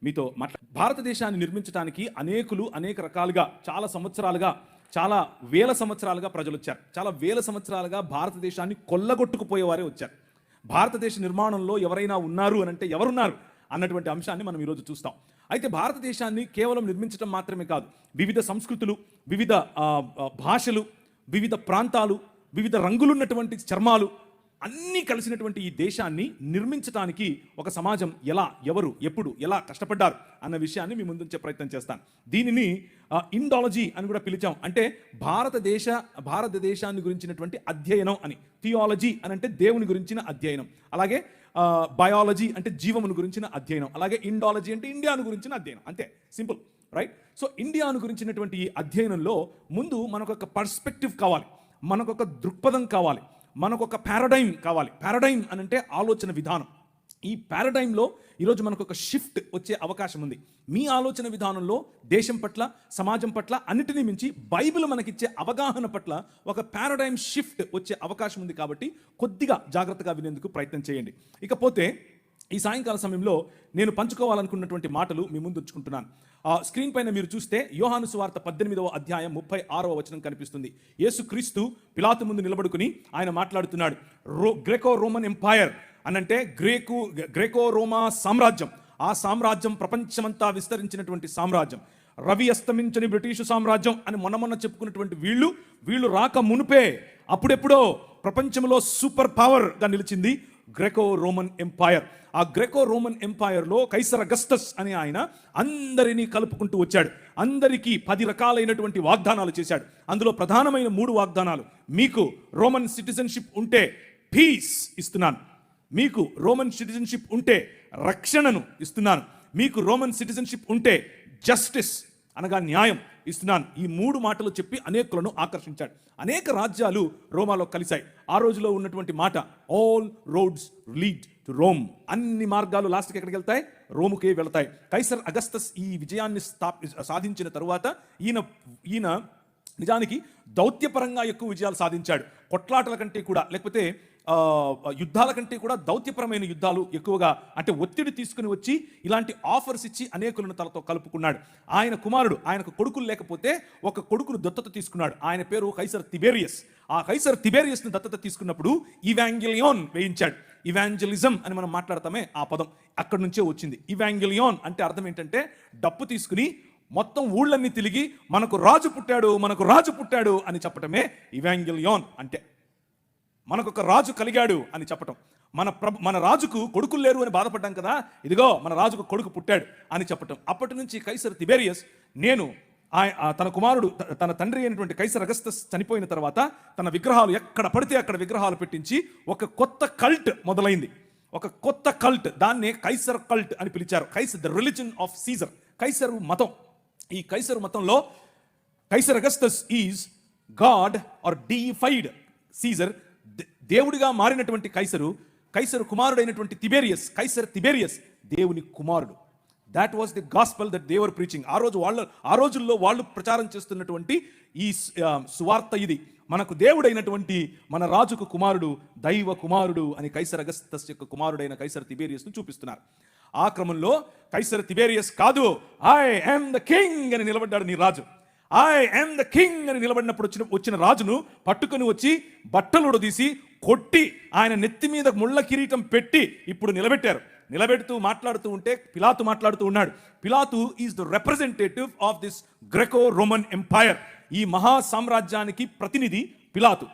మీతో భారతదేశాన్ని నిర్మించడానికి అనేక రకాలుగా చాలా వేల సంవత్సరాలుగా ప్రజలు వచ్చారు. చాలా వేల సంవత్సరాలుగా భారతదేశాన్ని కొల్లగొట్టుకుపోయేవారే వచ్చారు. భారతదేశ నిర్మాణంలో ఎవరైనా ఉన్నారు అని అంటే ఎవరున్నారు అన్నటువంటి అంశాన్ని మనం ఈరోజు చూస్తాం. అయితే భారతదేశాన్ని కేవలం నిర్మించడం మాత్రమే కాదు, వివిధ సంస్కృతులు, వివిధ భాషలు, వివిధ ప్రాంతాలు, వివిధ రంగులున్నటువంటి చర్మాలు అన్నీ కలిసినటువంటి ఈ దేశాన్ని నిర్మించడానికి ఒక సమాజం ఎవరు ఎప్పుడు ఎలా కష్టపడ్డారు అన్న విషయాన్ని మీ ముందుంచే ప్రయత్నం చేస్తాను. దీనిని ఇండాలజీ అని కూడా పిలిచాం. అంటే భారతదేశాన్ని గురించినటువంటి అధ్యయనం అని. థియాలజీ అని అంటే దేవుని గురించిన అధ్యయనం, అలాగే బయాలజీ అంటే జీవమును గురించిన అధ్యయనం, అలాగే ఇండాలజీ అంటే ఇండియాను గురించిన అధ్యయనం. అంతే, సింపుల్, రైట్? సో ఇండియాను గురించినటువంటి ఈ అధ్యయనంలో ముందు మనకొక పర్స్పెక్టివ్ కావాలి, మనకొక దృక్పథం కావాలి, మనకొక పారాడైమ్ కావాలి. పారాడైమ్ అని అంటే ఆలోచన విధానం. ఈ పారాడైమ్లో ఈరోజు మనకు ఒక షిఫ్ట్ వచ్చే అవకాశం ఉంది. మీ ఆలోచన విధానంలో దేశం పట్ల, సమాజం పట్ల, అన్నిటినీ మించి బైబిల్ మనకిచ్చే అవగాహన పట్ల ఒక పారాడైమ్ షిఫ్ట్ వచ్చే అవకాశం ఉంది. కాబట్టి కొద్దిగా జాగ్రత్తగా వినేందుకు ప్రయత్నం చేయండి. ఇకపోతే ఈ సాయంకాల సమయంలో నేను పంచుకోవాలనుకున్నటువంటి మాటలు మీ ముందు ఉంచుకుంటున్నాను. స్క్రీన్ పైన మీరు చూస్తే యోహాను సువార్త 18వ అధ్యాయం 36వ వచనం కనిపిస్తుంది. యేసుక్రీస్తు పిలాతు ముందు నిలబడుకుని ఆయన మాట్లాడుతున్నాడు. గ్రేకో రోమన్ ఎంపైర్ అనంటే గ్రేకో రోమా సామ్రాజ్యం. ఆ సామ్రాజ్యం ప్రపంచమంతా విస్తరించినటువంటి సామ్రాజ్యం. రవి అస్తమించని బ్రిటిషు సామ్రాజ్యం అని మొన్న చెప్పుకున్నటువంటి వీళ్ళు రాక మునుపే అప్పుడెప్పుడో ప్రపంచంలో సూపర్ పవర్గా నిలిచింది గ్రేకో రోమన్ ఎంపైర్. ఆ గ్రేకో రోమన్ ఎంపైర్లో కైసర్ అగస్టస్ అనే ఆయన అందరినీ కలుపుకుంటూ వచ్చాడు. అందరికీ 10 రకాలైనటువంటి వాగ్దానాలు చేశాడు. అందులో ప్రధానమైన 3 వాగ్దానాలు. మీకు రోమన్ సిటిజన్షిప్ ఉంటే పీస్ ఇస్తున్నాను, మీకు రోమన్ సిటిజన్షిప్ ఉంటే రక్షణను ఇస్తున్నాను, మీకు రోమన్ సిటిజన్షిప్ ఉంటే జస్టిస్ అనగా న్యాయం ఇస్తున్నాను. ఈ 3 మాటలు చెప్పి అనేకులను ఆకర్షించాడు. అనేక రాజ్యాలు రోమాలో కలిశాయి. ఆ రోజులో ఉన్నటువంటి మాట all roads lead to Rome. అన్ని మార్గాలు లాస్ట్కి ఎక్కడికి వెళ్తాయి? రోముకే వెళ్తాయి. కైసర్ అగస్తస్ ఈ విజయాన్ని సాధించిన తరువాత ఈయన నిజానికి దౌత్యపరంగా ఎక్కువ విజయాలు సాధించాడు. కొట్లాటల కంటే కూడా, లేకపోతే యుద్ధాల కంటే కూడా దౌత్యపరమైన యుద్ధాలు ఎక్కువగా, అంటే ఒత్తిడి తీసుకుని వచ్చి ఇలాంటి ఆఫర్స్ ఇచ్చి అనేకులను తనతో కలుపుకున్నాడు. ఆయనకు కొడుకులు లేకపోతే ఒక కొడుకును దత్తత తీసుకున్నాడు. ఆయన పేరు కైసర్ తిబేరియస్. ఆ కైసర్ తిబేరియస్ని దత్తత తీసుకున్నప్పుడు ఇవాంగెలియోన్ వేయించాడు. ఇవాంజలిజం అని మనం మాట్లాడతామే, ఆ పదం అక్కడి నుంచే వచ్చింది. ఇవాంగెలియోన్ అంటే అర్థం ఏంటంటే డప్పు తీసుకుని మొత్తం ఊళ్ళన్నీ తిరిగి మనకు రాజు పుట్టాడు అని చెప్పటమే ఇవాంగెలియోన్ అంటే. మనకొక రాజు కలిగాడు అని చెప్పటం. మన రాజుకు కొడుకులు లేరు అని బాధపడ్డాం కదా, ఇదిగో మన రాజుకు కొడుకు పుట్టాడు అని చెప్పటం. అప్పటి నుంచి కైసర్ తిబేరియస్ తన తండ్రి అయినటువంటి కైసర్ అగస్తస్ చనిపోయిన తర్వాత తన విగ్రహాలు ఎక్కడ పడితే అక్కడ విగ్రహాలు పెట్టించి ఒక కొత్త కల్ట్ మొదలైంది. ఒక కొత్త కల్ట్, దాన్నే కైసర్ కల్ట్ అని పిలిచారు. Kaiser the religion of Caesar, Kaiser మతం. ఈ కైసరు మతంలో Kaiser Augustus is god or deified Caesar, దేవుడిగా మారినటువంటి కైసరు కుమారుడైనటువంటి కైసర్ తిబేరియస్ దేవుని కుమారుడు. That was the gospel that they were preaching. ఆ రోజుల్లో వాళ్ళు ప్రచారం చేస్తున్నటువంటి ఈ సువార్త ఇది. మనకు దేవుడైనటువంటి మన రాజుకు కుమారుడు, దైవ కుమారుడు అని కైసర్ అగస్తస్ యొక్క కుమారుడైన కైసర్ తిబేరియస్ను చూపిస్తున్నారు. ఆ క్రమంలో కైసర్ తిబేరియస్ కాదు, ఐ యామ్ ద కింగ్ అని నిలబడ్డాడు నీ రాజు. ఐ యామ్ ద కింగ్ అని నిలబడినప్పుడు వచ్చిన రాజును పట్టుకొని వచ్చి బట్టలు తీసి కొట్టి ఆయన నెత్తి మీద ముళ్ళ కిరీటం పెట్టి ఇప్పుడు నిలబెడుతూ మాట్లాడుతూ ఉంటే పిలాతు మాట్లాడుతూ ఉన్నాడు. పిలాతు is the representative of this Graeco Roman empire. ఈ మహా సామ్రాజ్యానికి ప్రతినిధి పిలాతు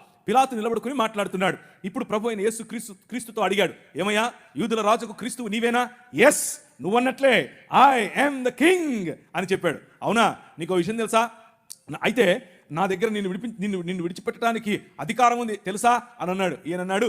నిలబడుకుని మాట్లాడుతున్నాడు. ఇప్పుడు ప్రభు అయిన యేసు క్రీస్తుతో అడిగాడు, ఏమయ్యా యూదుల రాజుకు క్రీస్తువు నీవేనా? ఎస్, నువ్వన్నట్లే ఐ యామ్ ద కింగ్ అని చెప్పాడు. అవునా, నీకు విషయం తెలుసా? అయితే నా దగ్గర నిన్ను విడిచిపెట్టడానికి అధికారం ఉంది తెలుసా అని అన్నాడు. ఈయనన్నాడు,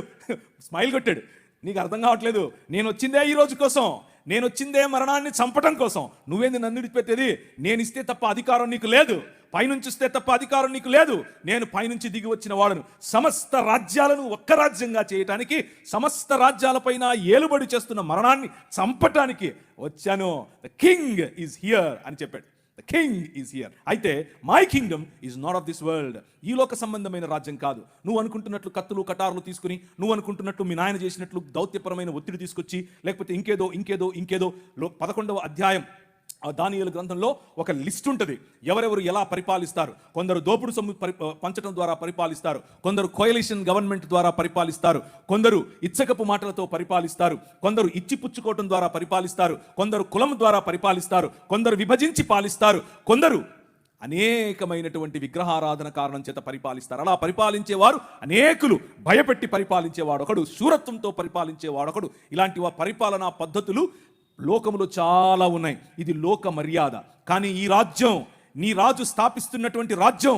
స్మైల్ కొట్టాడు, నీకు అర్థం కావట్లేదు, నేను వచ్చిందే ఈ రోజు కోసం, నేను వచ్చిందే మరణాన్ని చంపటం కోసం, నువ్వేంది నన్ను విడిచిపెట్టేది? నేను ఇస్తే తప్ప అధికారం నీకు లేదు, పైనుంచి ఇస్తే తప్ప అధికారం నీకు లేదు. నేను పైనుంచి దిగి వచ్చిన వాడను. సమస్త రాజ్యాలను ఒక్క రాజ్యంగా చేయటానికి, సమస్త రాజ్యాలపైన ఏలుబడి చేస్తున్న మరణాన్ని చంపటానికి వచ్చాను. ద కింగ్ ఈజ్ హియర్ అని చెప్పాడు. The king is here. అయితే my kingdom is not of this world. ఈ లోక సంబంధమైన రాజ్యం కాదు. నువ్వు అనుకుంటున్నట్లు కత్తులు కటారులు తీసుకుని, నువ్వు అనుకుంటున్నట్లు మీ నాయన చేసినట్లు దౌత్యపరమైన ఒత్తిడి తీసుకొచ్చి, లేకపోతే ఇంకేదో 11వ అధ్యాయం దానియేలు గ్రంథంలో ఒక లిస్ట్ ఉంటుంది. ఎవరెవరు ఎలా పరిపాలిస్తారు. కొందరు దోపుడు సొమ్ము పంచడం ద్వారా పరిపాలిస్తారు, కొందరు కోయలిషన్ గవర్నమెంట్ ద్వారా పరిపాలిస్తారు, కొందరు ఇచ్చకపు మాటలతో పరిపాలిస్తారు, కొందరు ఇచ్చిపుచ్చుకోవటం ద్వారా పరిపాలిస్తారు, కొందరు కులం ద్వారా పరిపాలిస్తారు, కొందరు విభజించి పాలిస్తారు, కొందరు అనేకమైనటువంటి విగ్రహారాధన కారణం చేత పరిపాలిస్తారు. అలా పరిపాలించేవారు అనేకులు. భయపెట్టి పరిపాలించేవాడు ఒకడు, శూరత్వంతో పరిపాలించేవాడు ఒకడు. ఇలాంటి పరిపాలనా పద్ధతులు లోకములో చాలా ఉన్నాయి. ఇది లోక మర్యాద. కానీ ఈ రాజ్యం, నీ రాజు స్థాపిస్తున్నటువంటి రాజ్యం,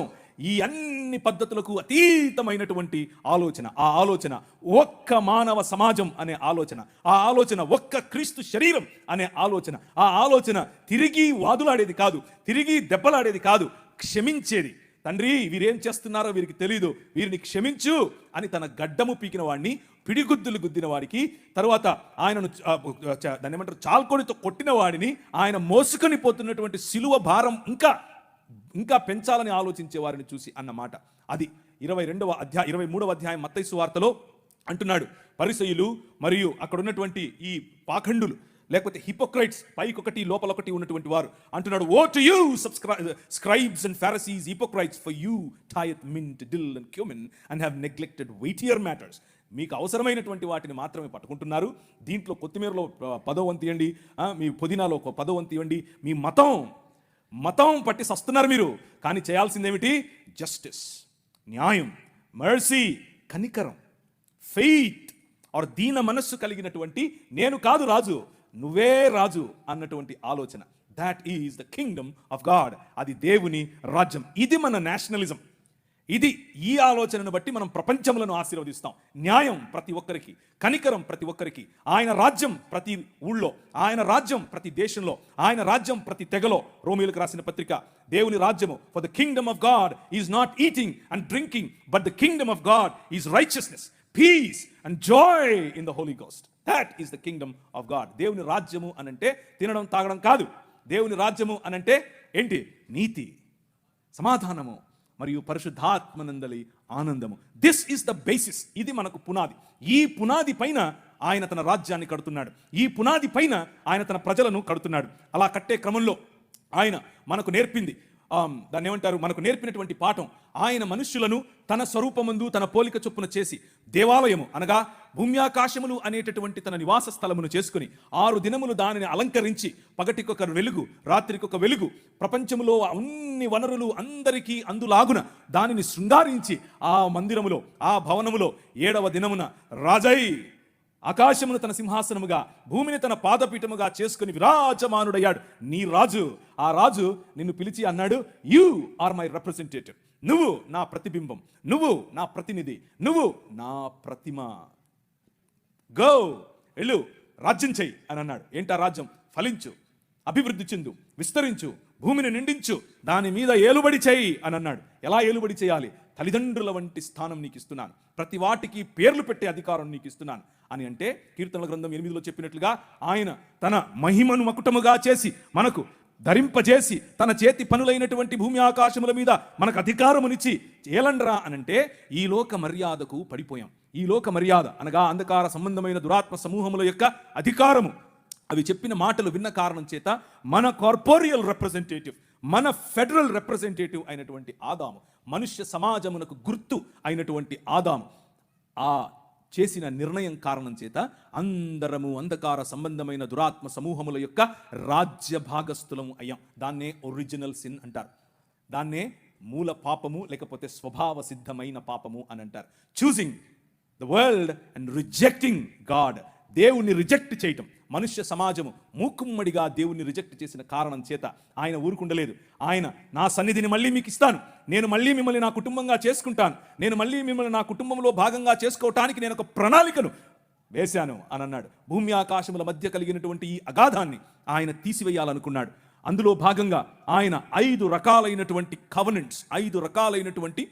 ఈ అన్ని పద్ధతులకు అతీతమైనటువంటి ఆలోచన. ఆ ఆలోచన ఒక్క మానవ సమాజం అనే ఆలోచన, ఆ ఆలోచన ఒక్క క్రీస్తు శరీరం అనే ఆలోచన. ఆ ఆలోచన తిరిగి వాదులాడేది కాదు, తిరిగి దెబ్బలాడేది కాదు, క్షమించేది. తండ్రి, వీరేం చేస్తున్నారో వీరికి తెలీదు, వీరిని క్షమించు అని తన గడ్డము పీకిన వాడిని, పిడిగుద్దులు గుద్దిన వాడికి, తర్వాత ఆయనను దాన్ని ఏమంటారు, చాల్కొనితో కొట్టిన వాడిని, ఆయన మోసుకొని పోతున్నటువంటి సిలువ భారం ఇంకా పెంచాలని ఆలోచించే వారిని చూసి అన్నమాట. అది 23వ అధ్యాయం మత్తయి సువార్తలో అంటున్నాడు. పరిసయ్యులు మరియు అక్కడ ఉన్నటువంటి ఈ పాఖండులు, లేకపోతే హిపోక్రైట్స్, పైకొకటి లోపలొకటి ఉన్నటువంటి వారు అంటున్నాడు, woe to you scribes and Pharisees hypocrites, for you tithe mint dill and cumin and have neglected weightier matters. మీకు అవసరమైనటువంటి వాటిని మాత్రమే పట్టుకుంటున్నారు. దీంట్లో కొత్తిమీరలో 10వ వంతు ఇవ్వండి, మీ పుదీనాలో 10వ వంతు ఇవ్వండి. మీ మతం పట్టి సస్తున్నారు మీరు. కానీ చేయాల్సిందేమిటి? జస్టిస్, న్యాయం, మర్సీ, కనికరం, ఫెయిత్ ఆర్ దీన మనస్సు కలిగినటువంటి, నేను కాదు రాజు, నువ్వే రాజు అన్నటువంటి ఆలోచన. That is the kingdom of God. అది దేవుని రాజ్యం. ఇది మన నేషనలిజం. ఇది ఈ ఆలోచనను బట్టి మనం ప్రపంచములను ఆశీర్వదిస్తాం. న్యాయం ప్రతి ఒక్కరికి, కనికరం ప్రతి ఒక్కరికి, ఆయన రాజ్యం ప్రతి ఊళ్ళో, ఆయన రాజ్యం ప్రతి దేశంలో, ఆయన రాజ్యం ప్రతి తెగలో. రోమీయులకు రాసిన పత్రిక, దేవుని రాజ్యము, for the kingdom of God is not eating and drinking, but the kingdom of God is righteousness, peace and joy in the Holy Ghost. That is the kingdom of God. దేవుని రాజ్యము అనంటే తినడం తాగడం కాదు. దేవుని రాజ్యము అనంటే ఏంటి? నీతి, సమాధానము మరియు పరిశుద్ధాత్మనందలి ఆనందము. This is the basis. ఇది మనకు పునాది. ఈ పునాది పైన ఆయన తన రాజ్యాన్ని కడుతున్నాడు. ఈ పునాది పైన ఆయన తన ప్రజలను కడుతున్నాడు. అలా కట్టే క్రమంలో ఆయన మనకు నేర్పింది, దాన్ని ఏమంటారు, మనకు నేర్పినటువంటి పాఠం, ఆయన మనుష్యులను తన స్వరూపమందు తన పోలిక చొప్పున చేసి దేవాలయము అనగా భూమ్యాకాశములు అనేటటువంటి తన నివాస స్థలమును చేసుకుని 6 దినములు దానిని అలంకరించి, పగటికొక వెలుగు రాత్రికొక వెలుగు, ప్రపంచములో అన్ని వనరులు అందరికీ అందులాగున దానిని శృంగారించి ఆ మందిరములో, ఆ భవనములో 7వ దినమున రాజై ఆకాశమును తన సింహాసనముగా, భూమిని తన పాదపీఠముగా చేసుకుని విరాజమానుడయ్యాడు. నీ రాజు. ఆ రాజు నిన్ను పిలిచి అన్నాడు, యు ఆర్ మై రిప్రజెంటేటివ్. నువ్వు నా ప్రతిబింబం, నువ్వు నా ప్రతినిధి, నువ్వు నా ప్రతిమ. గో, వెళ్ళు, రాజ్యం చెయ్యి అని అన్నాడు. ఏంటా రాజ్యం? ఫలించు, అభివృద్ధి చెందు, విస్తరించు, భూమిని నిండించు, దాని మీద ఏలుబడి చేయి అని అన్నాడు. ఎలా ఏలుబడి చేయాలి? తల్లిదండ్రుల వంటి స్థానం నీకు ఇస్తున్నాను, ప్రతి వాటికి పేర్లు పెట్టే అధికారం నీకు ఇస్తున్నాను అని అంటే, కీర్తనల గ్రంథం 8లో చెప్పినట్లుగా ఆయన తన మహిమను మకుటముగా చేసి మనకు ధరింపజేసి తన చేతి పనులైనటువంటి భూమి ఆకాశముల మీద మనకు అధికారమునిచ్చి ఏలండ్రా అనంటే, ఈ లోక మర్యాదకు పడిపోయాం. ఈ లోక మర్యాద అనగా అంధకార సంబంధమైన దురాత్మ సమూహముల యొక్క అధికారము, అవి చెప్పిన మాటలు విన్న కారణం చేత మన కార్పొరియల్ రిప్రజెంటేటివ్, మన ఫెడరల్ రిప్రజెంటేటివ్ అయినటువంటి ఆదాము, మనుష్య సమాజమునకు గుర్తు అయినటువంటి ఆదాము, ఆ చేసిన నిర్ణయం కారణం చేత అందరము అంధకార సంబంధమైన దురాత్మ సమూహముల యొక్క రాజ్య భాగస్థులము అయ్యాం. దాన్నే ఒరిజినల్ సిన్ అంటారు. దాన్నే మూల పాపము, లేకపోతే స్వభావ సిద్ధమైన పాపము అని అంటారు. Choosing the world and rejecting God. దేవుణ్ణి రిజెక్ట్ చేయటం. మనుష్య సమాజము మూకుమ్మడిగా దేవుణ్ణి రిజెక్ట్ చేసిన కారణం చేత ఆయన ఊరుకుండలేదు. ఆయన నా సన్నిధిని మళ్ళీ మీకు ఇస్తాను, నేను మళ్ళీ మిమ్మల్ని నా కుటుంబంగా చేసుకుంటాను, నేను మళ్ళీ మిమ్మల్ని నా కుటుంబంలో భాగంగా చేసుకోవటానికి నేను ఒక ప్రణాళికను వేశాను అని అన్నాడు. భూమి ఆకాశముల మధ్య కలిగినటువంటి ఈ అగాధాన్ని ఆయన తీసివేయాలనుకున్నాడు. అందులో భాగంగా ఆయన 5 రకాలైనటువంటి కవెనెంట్స్, 5 రకాలైనటువంటి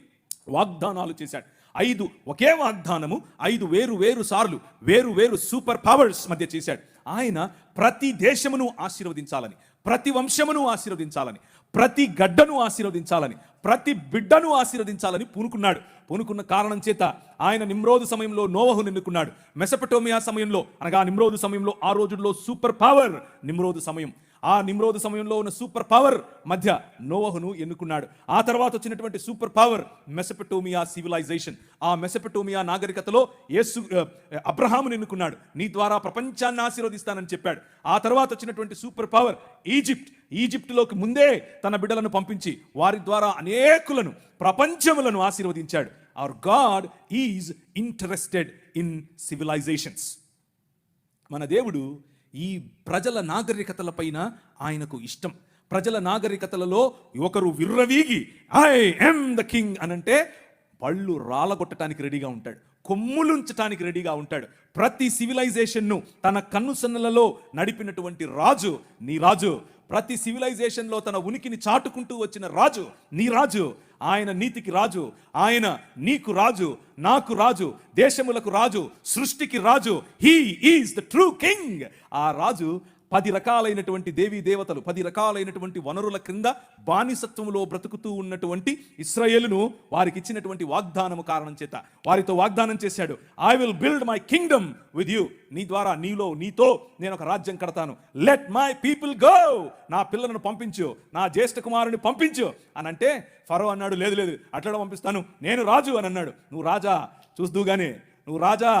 వాగ్దానాలు చేశాడు. 5 ఒకే వాగ్దానము 5 వేరు సార్లు వేరు సూపర్ పవర్స్ మధ్య చేశాడు. ఆయన ప్రతి దేశమును ఆశీర్వదించాలని, ప్రతి వంశమును ఆశీర్వదించాలని, ప్రతి గడ్డను ఆశీర్వదించాలని, ప్రతి బిడ్డను ఆశీర్వదించాలని పూనుకున్న కారణం చేత ఆయన నిమ్రోదు సమయంలో నోవహును ఎన్నుకున్నాడు. మెసపటోమియా సమయంలో అనగా నిమ్రోదు సమయంలో, ఆ రోజుల్లో సూపర్ పవర్ నిమ్రోదు సమయం, ఆ నిమ్రోదు సమయంలో ఉన్న సూపర్ పవర్ మధ్య నోవహును ఎన్నుకున్నాడు. ఆ తర్వాత వచ్చినటువంటి సూపర్ పవర్ మెసపటోమియా సివిలైజేషన్. ఆ మెసపటోమియా నాగరికతలో అబ్రహామును ఎన్నుకున్నాడు. నీ ద్వారా ప్రపంచాన్ని ఆశీర్వదిస్తానని చెప్పాడు. ఆ తర్వాత వచ్చినటువంటి సూపర్ పవర్ ఈజిప్టులోకి ముందే తన బిడ్డలను పంపించి వారి ద్వారా అనేకులను, ప్రపంచములను ఆశీర్వదించాడు. Hour God is interested in civilisations. మన దేవుడు ఈ ప్రజల నాగరికతల పైన ఆయనకు ఇష్టం. ప్రజల నాగరికతలలో ఒకరు విర్రవీగి ఐ యామ్ ద కింగ్ అనంటే పళ్ళు రాలగొట్టడానికి రెడీగా ఉంటాడు, కొమ్ములుంచటానికి రెడీగా ఉంటాడు. ప్రతి సివిలైజేషన్ను తన కన్నుసన్నలలో నడిపినటువంటి రాజు నీ రాజు. ప్రతి సివిలైజేషన్లో తన ఉనికిని చాటుకుంటూ వచ్చిన రాజు నీ రాజు. ఆయన నీతికి రాజు, ఆయన నీకు రాజు, నాకు రాజు, దేశములకు రాజు, సృష్టికి రాజు. He is the true king. ఆ రాజు 10 రకాలైనటువంటి దేవీ దేవతలు, 10 రకాలైనటువంటి వనరుల క్రింద బానిసత్వములో బ్రతుకుతూ ఉన్నటువంటి ఇశ్రాయేలును వారికి ఇచ్చినటువంటి వాగ్దానము కారణం చేత వారితో వాగ్దానం చేశాడు. I will build my Kingdom with you. నీ ద్వారా, నీతో నేను ఒక రాజ్యం కడతాను. Let my people go. నా పిల్లలను పంపించు, నా జ్యేష్ఠ కుమారుని పంపించు అని అంటే ఫరో అన్నాడు, లేదు అట్లా పంపిస్తాను, నేను రాజు అని అన్నాడు. నువ్వు రాజా చూస్తూగానే, నువ్వు రాజా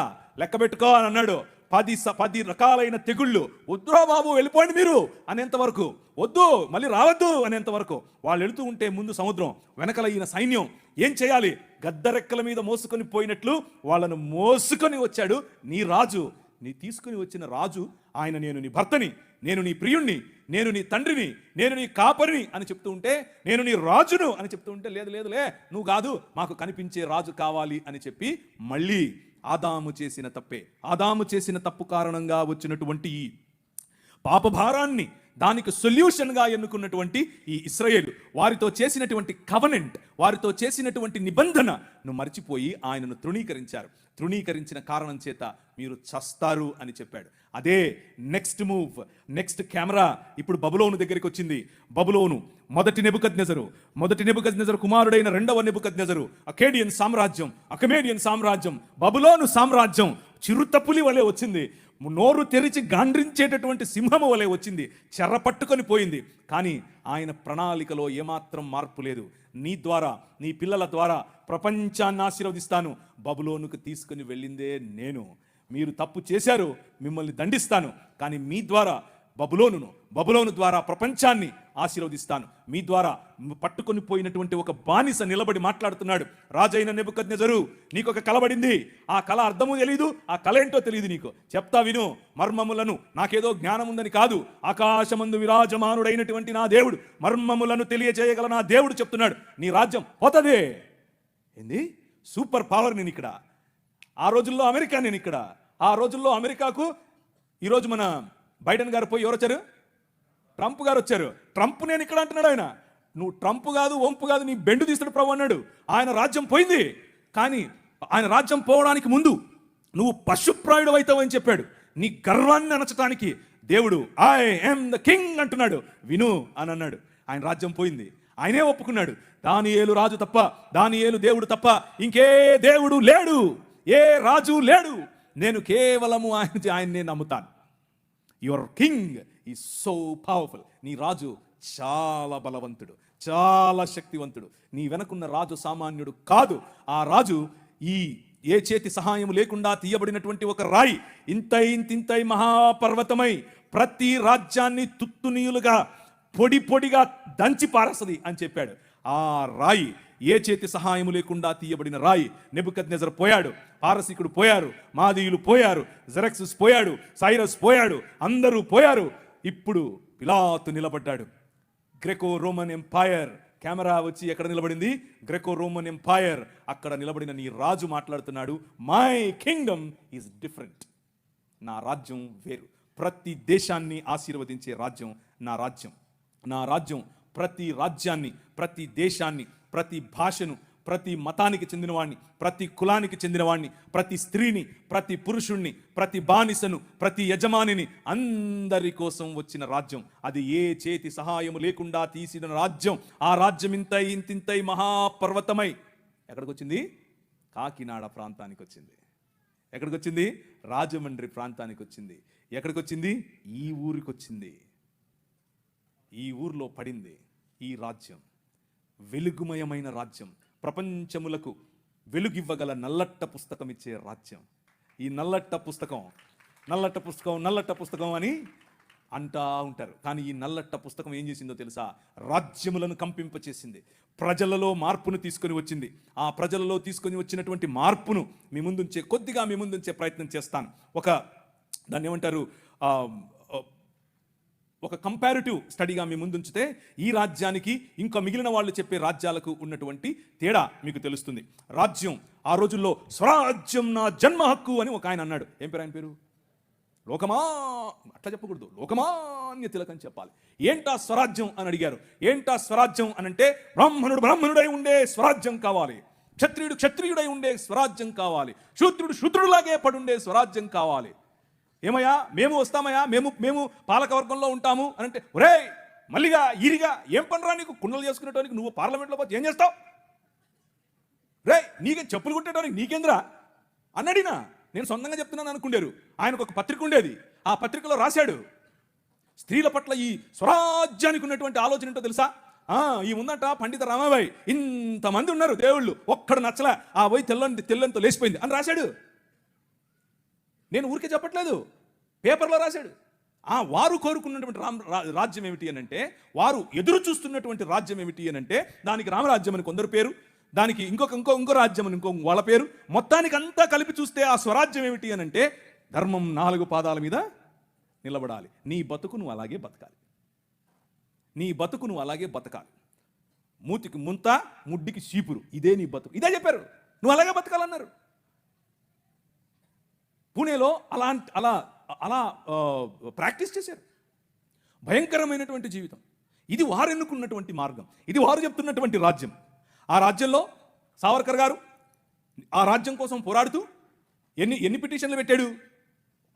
లెక్క పెట్టుకో అని అన్నాడు. 10 రకాలైన తెగుళ్ళు. వద్దురా బాబు వెళ్ళిపోండి మీరు అనేంత వరకు, వద్దు మళ్ళీ రావద్దు అనేంత వరకు. వాళ్ళు వెళుతూ ఉంటే ముందు సముద్రం, వెనకల ఈయన సైన్యం. ఏం చేయాలి? గద్దరెక్కల మీద మోసుకొని పోయినట్లు వాళ్ళను మోసుకొని వచ్చాడు నీ రాజు. నీ తీసుకుని వచ్చిన రాజు ఆయన. నేను నీ భర్తని, నేను నీ ప్రియుణ్ణి, నేను నీ తండ్రిని, నేను నీ కాపరిని అని చెప్తూ ఉంటే, నేను నీ రాజును అని చెప్తూ ఉంటే, లేదులే నువ్వు కాదు, మాకు కనిపించే రాజు కావాలి అని చెప్పి మళ్ళీ ఆదాము చేసిన తప్పు కారణంగా వచ్చినటువంటి ఈ పాపభారాన్ని దానికి సొల్యూషన్గా ఎన్నుకున్నటువంటి ఈ ఇశ్రాయేలు వారితో చేసినటువంటి కవనెంట్, వారితో చేసినటువంటి నిబంధనను మర్చిపోయి ఆయనను తృణీకరించిన కారణం చేత మీరు చస్తారు అని చెప్పాడు. అదే నెక్స్ట్ మూవ్, నెక్స్ట్ కెమెరా ఇప్పుడు బబులోను దగ్గరికి వచ్చింది. బబులోను మొదటి నెబుకద్నెజరు కుమారుడైన రెండవ నెబుకద్నెజరు అకేడియన్ సామ్రాజ్యం, బబులోను సామ్రాజ్యం చిరుతపులి వలె వచ్చింది. నోరు తెరిచి గాండ్రించేటటువంటి సింహము వలె వచ్చింది, చెర్ర పట్టుకొని పోయింది. కానీ ఆయన ప్రణాళికలో ఏమాత్రం మార్పు లేదు. నీ ద్వారా, నీ పిల్లల ద్వారా ప్రపంచాన్ని ఆశీర్వదిస్తాను. బబులోనుకు తీసుకుని వెళ్ళిందే నేను. మీరు తప్పు చేశారు, మిమ్మల్ని దండిస్తాను. కానీ మీ ద్వారా బబులోను ద్వారా ప్రపంచాన్ని ఆశీర్వదిస్తాను. మీ ద్వారా పట్టుకొని పోయినటువంటి ఒక బానిస నిలబడి మాట్లాడుతున్నాడు. రాజైన నెబుకద్నెజరు, నీకు ఒక కలబడింది. ఆ కళ అర్థము తెలీదు, ఆ కళ ఏంటో తెలియదు నీకు. చెప్తా విను మర్మములను. నాకేదో జ్ఞానం ఉందని కాదు, ఆకాశమందు విరాజమానుడైనటువంటి నా దేవుడు, మర్మములను తెలియచేయగల నా దేవుడు చెప్తున్నాడు, నీ రాజ్యం పోతదే. ఏంది? సూపర్ పవర్ నేను ఇక్కడ. ఆ రోజుల్లో అమెరికా నేను ఇక్కడ. ఆ రోజుల్లో అమెరికాకు ఈరోజు మన బైడెన్ గారు పోయి ఎవరు వచ్చారు? ట్రంప్ గారు వచ్చారు. ట్రంప్ నేను ఇక్కడ అంటున్నాడు ఆయన. నువ్వు ట్రంప్ కాదు, వంపు కాదు, నీ బెండు తీస్తాడు ప్రభు అన్నాడు. ఆయన రాజ్యం పోయింది. కానీ ఆయన రాజ్యం పోవడానికి ముందు నువ్వు పశుప్రాయుడు అవుతావని చెప్పాడు. నీ గర్వాన్ని అణచటానికి దేవుడు ఐ యామ్ ద కింగ్ అంటున్నాడు. విను అని అన్నాడు. ఆయన రాజ్యం పోయింది. ఆయనే ఒప్పుకున్నాడు. దానియేలు రాజు తప్ప, దానియేలు దేవుడు తప్ప ఇంకే దేవుడు లేడు, ఏ రాజు లేడు. నేను కేవలము ఆయన్నే నమ్ముతాను. Your king is so powerful. నీ రాజు చాలా బలవంతుడు, చాలా శక్తివంతుడు. నీ వెనకున్న రాజు సామాన్యుడు కాదు. ఆ రాజు ఏ చేతి సహాయం లేకుండా తీయబడినటువంటి ఒక రాయి, ఇంతై మహాపర్వతమై ప్రతి రాజ్యాన్ని తుత్తునీయులుగా పొడిగా దంచి పారసది అని చెప్పాడు. ఆ రాయి, ఏ చేతి సహాయము లేకుండా తీయబడిన రాయి. నెబుకద్నెజర్ పోయాడు, పారసీకుడు పోయారు, మాదీయులు పోయారు, జెరక్సస్ పోయాడు, సైరస్ పోయాడు, అందరూ పోయారు. ఇప్పుడు పిలాతు నిలబడ్డాడు. Graeco Roman empire. కెమెరా వచ్చి ఎక్కడ నిలబడింది? Graeco Roman empire. అక్కడ నిలబడిన నీ రాజు మాట్లాడుతున్నాడు, మై కింగ్డమ్ ఈజ్ డిఫరెంట్. నా రాజ్యం వేరు. ప్రతి దేశాన్ని ఆశీర్వదించే రాజ్యం నా రాజ్యం. ప్రతి రాజ్యాన్ని, ప్రతి దేశాన్ని, ప్రతి భాషను, ప్రతి మతానికి చెందినవాడిని, ప్రతి కులానికి చెందినవాడిని, ప్రతి స్త్రీని, ప్రతి పురుషుణ్ణి, ప్రతి బానిసను, ప్రతి యజమానిని, అందరి కోసం వచ్చిన రాజ్యం. అది ఏ చేతి సహాయము లేకుండా తీసిన రాజ్యం. ఆ రాజ్యం ఇంతింతై మహాపర్వతమై ఎక్కడికి వచ్చింది? కాకినాడ ప్రాంతానికి వచ్చింది. ఎక్కడికి వచ్చింది? రాజమండ్రి ప్రాంతానికి వచ్చింది. ఎక్కడికి వచ్చింది? ఈ ఊరికి వచ్చింది. ఈ ఊర్లో పడింది ఈ రాజ్యం. వెలుగుమయమైన రాజ్యం, ప్రపంచములకు వెలుగివ్వగల నల్లట్ట పుస్తకం ఇచ్చే రాజ్యం. ఈ నల్లట్ట పుస్తకం అని అంటా ఉంటారు. కానీ ఈ నల్లట్ట పుస్తకం ఏం చేసిందో తెలుసా? రాజ్యములను కంపింపచేసింది, ప్రజలలో మార్పును తీసుకొని వచ్చింది. ఆ ప్రజలలో తీసుకొని వచ్చినటువంటి మార్పును కొద్దిగా మీ ముందుంచే ప్రయత్నం చేస్తాను. దాన్ని ఏమంటారు, ఒక కంపారిటివ్ స్టడీగా మీ ముందుంచితే ఈ రాజ్యానికి ఇంకా మిగిలిన వాళ్ళు చెప్పే రాజ్యాలకు ఉన్నటువంటి తేడా మీకు తెలుస్తుంది. రాజ్యం ఆ రోజుల్లో స్వరాజ్యం నా జన్మ హక్కు అని ఒక ఆయన అన్నాడు. ఏం పేరు ఆయన పేరు? అట్లా చెప్పకూడదు, లోకమాన్య తిలక్ అని చెప్పాలి. ఏంటా స్వరాజ్యం అని అడిగారు. ఏంటా స్వరాజ్యం అనంటే బ్రాహ్మణుడై ఉండే స్వరాజ్యం కావాలి, క్షత్రియుడై ఉండే స్వరాజ్యం కావాలి, శూద్రుడులాగే పడుండే స్వరాజ్యం కావాలి. ఏమయ్యా మేము వస్తామయ్యా, మేము పాలకవర్గంలో ఉంటాము అని అంటే, ఒరే మల్లిగా ఈరిగా ఏం పనిరా నీకు? కుండలు చేసుకునేటానికి నువ్వు పార్లమెంట్లో పోతే ఏం చేస్తావు? రే నీకే చెప్పులు కుట్టేటానికి నీకేంద్రా అన్నడినా. నేను సొంతంగా చెప్తున్నాను అనుకుండారు. ఆయనకు ఒక పత్రిక ఉండేది. ఆ పత్రికలో రాశాడు, స్త్రీల పట్ల ఈ స్వరాజ్యానికి ఉన్నటువంటి ఆలోచన ఏంటో తెలుసా? ఈ ముందట పండిత రామాబాయి ఇంతమంది ఉన్నారు దేవుళ్ళు, ఒక్కడు నచ్చలా, ఆ పోయి తెల్లంతో లేచిపోయింది అని రాశాడు. నేను ఊరికే చెప్పట్లేదు, పేపర్లో రాశాడు. వారు కోరుకున్నటువంటి రాజ్యం ఏమిటి అని అంటే, వారు ఎదురు చూస్తున్నటువంటి రాజ్యం ఏమిటి అని అంటే, దానికి రామరాజ్యం అని కొందరు పేరు, దానికి ఇంకో రాజ్యం అని ఇంకో వాళ్ళ పేరు. మొత్తానికి అంతా కలిపి చూస్తే ఆ స్వరాజ్యం ఏమిటి అని అంటే, ధర్మం 4 పాదాల మీద నిలబడాలి. నీ బతుకు నువ్వు అలాగే బతకాలి. మూతికి ముంత, ముడ్డికి చీపురు, ఇదే నీ బతుకు. ఇదే చెప్పారు, నువ్వు అలాగే బతకాలన్నారు. పూణేలో అలా ప్రాక్టీస్ చేశారు. భయంకరమైనటువంటి జీవితం. ఇది వారు ఎన్నుకున్నటువంటి మార్గం, ఇది వారు చెప్తున్నటువంటి రాజ్యం. ఆ రాజ్యంలో సావర్కర్ గారు ఆ రాజ్యం కోసం పోరాడుతూ ఎన్ని పిటిషన్లు పెట్టాడు.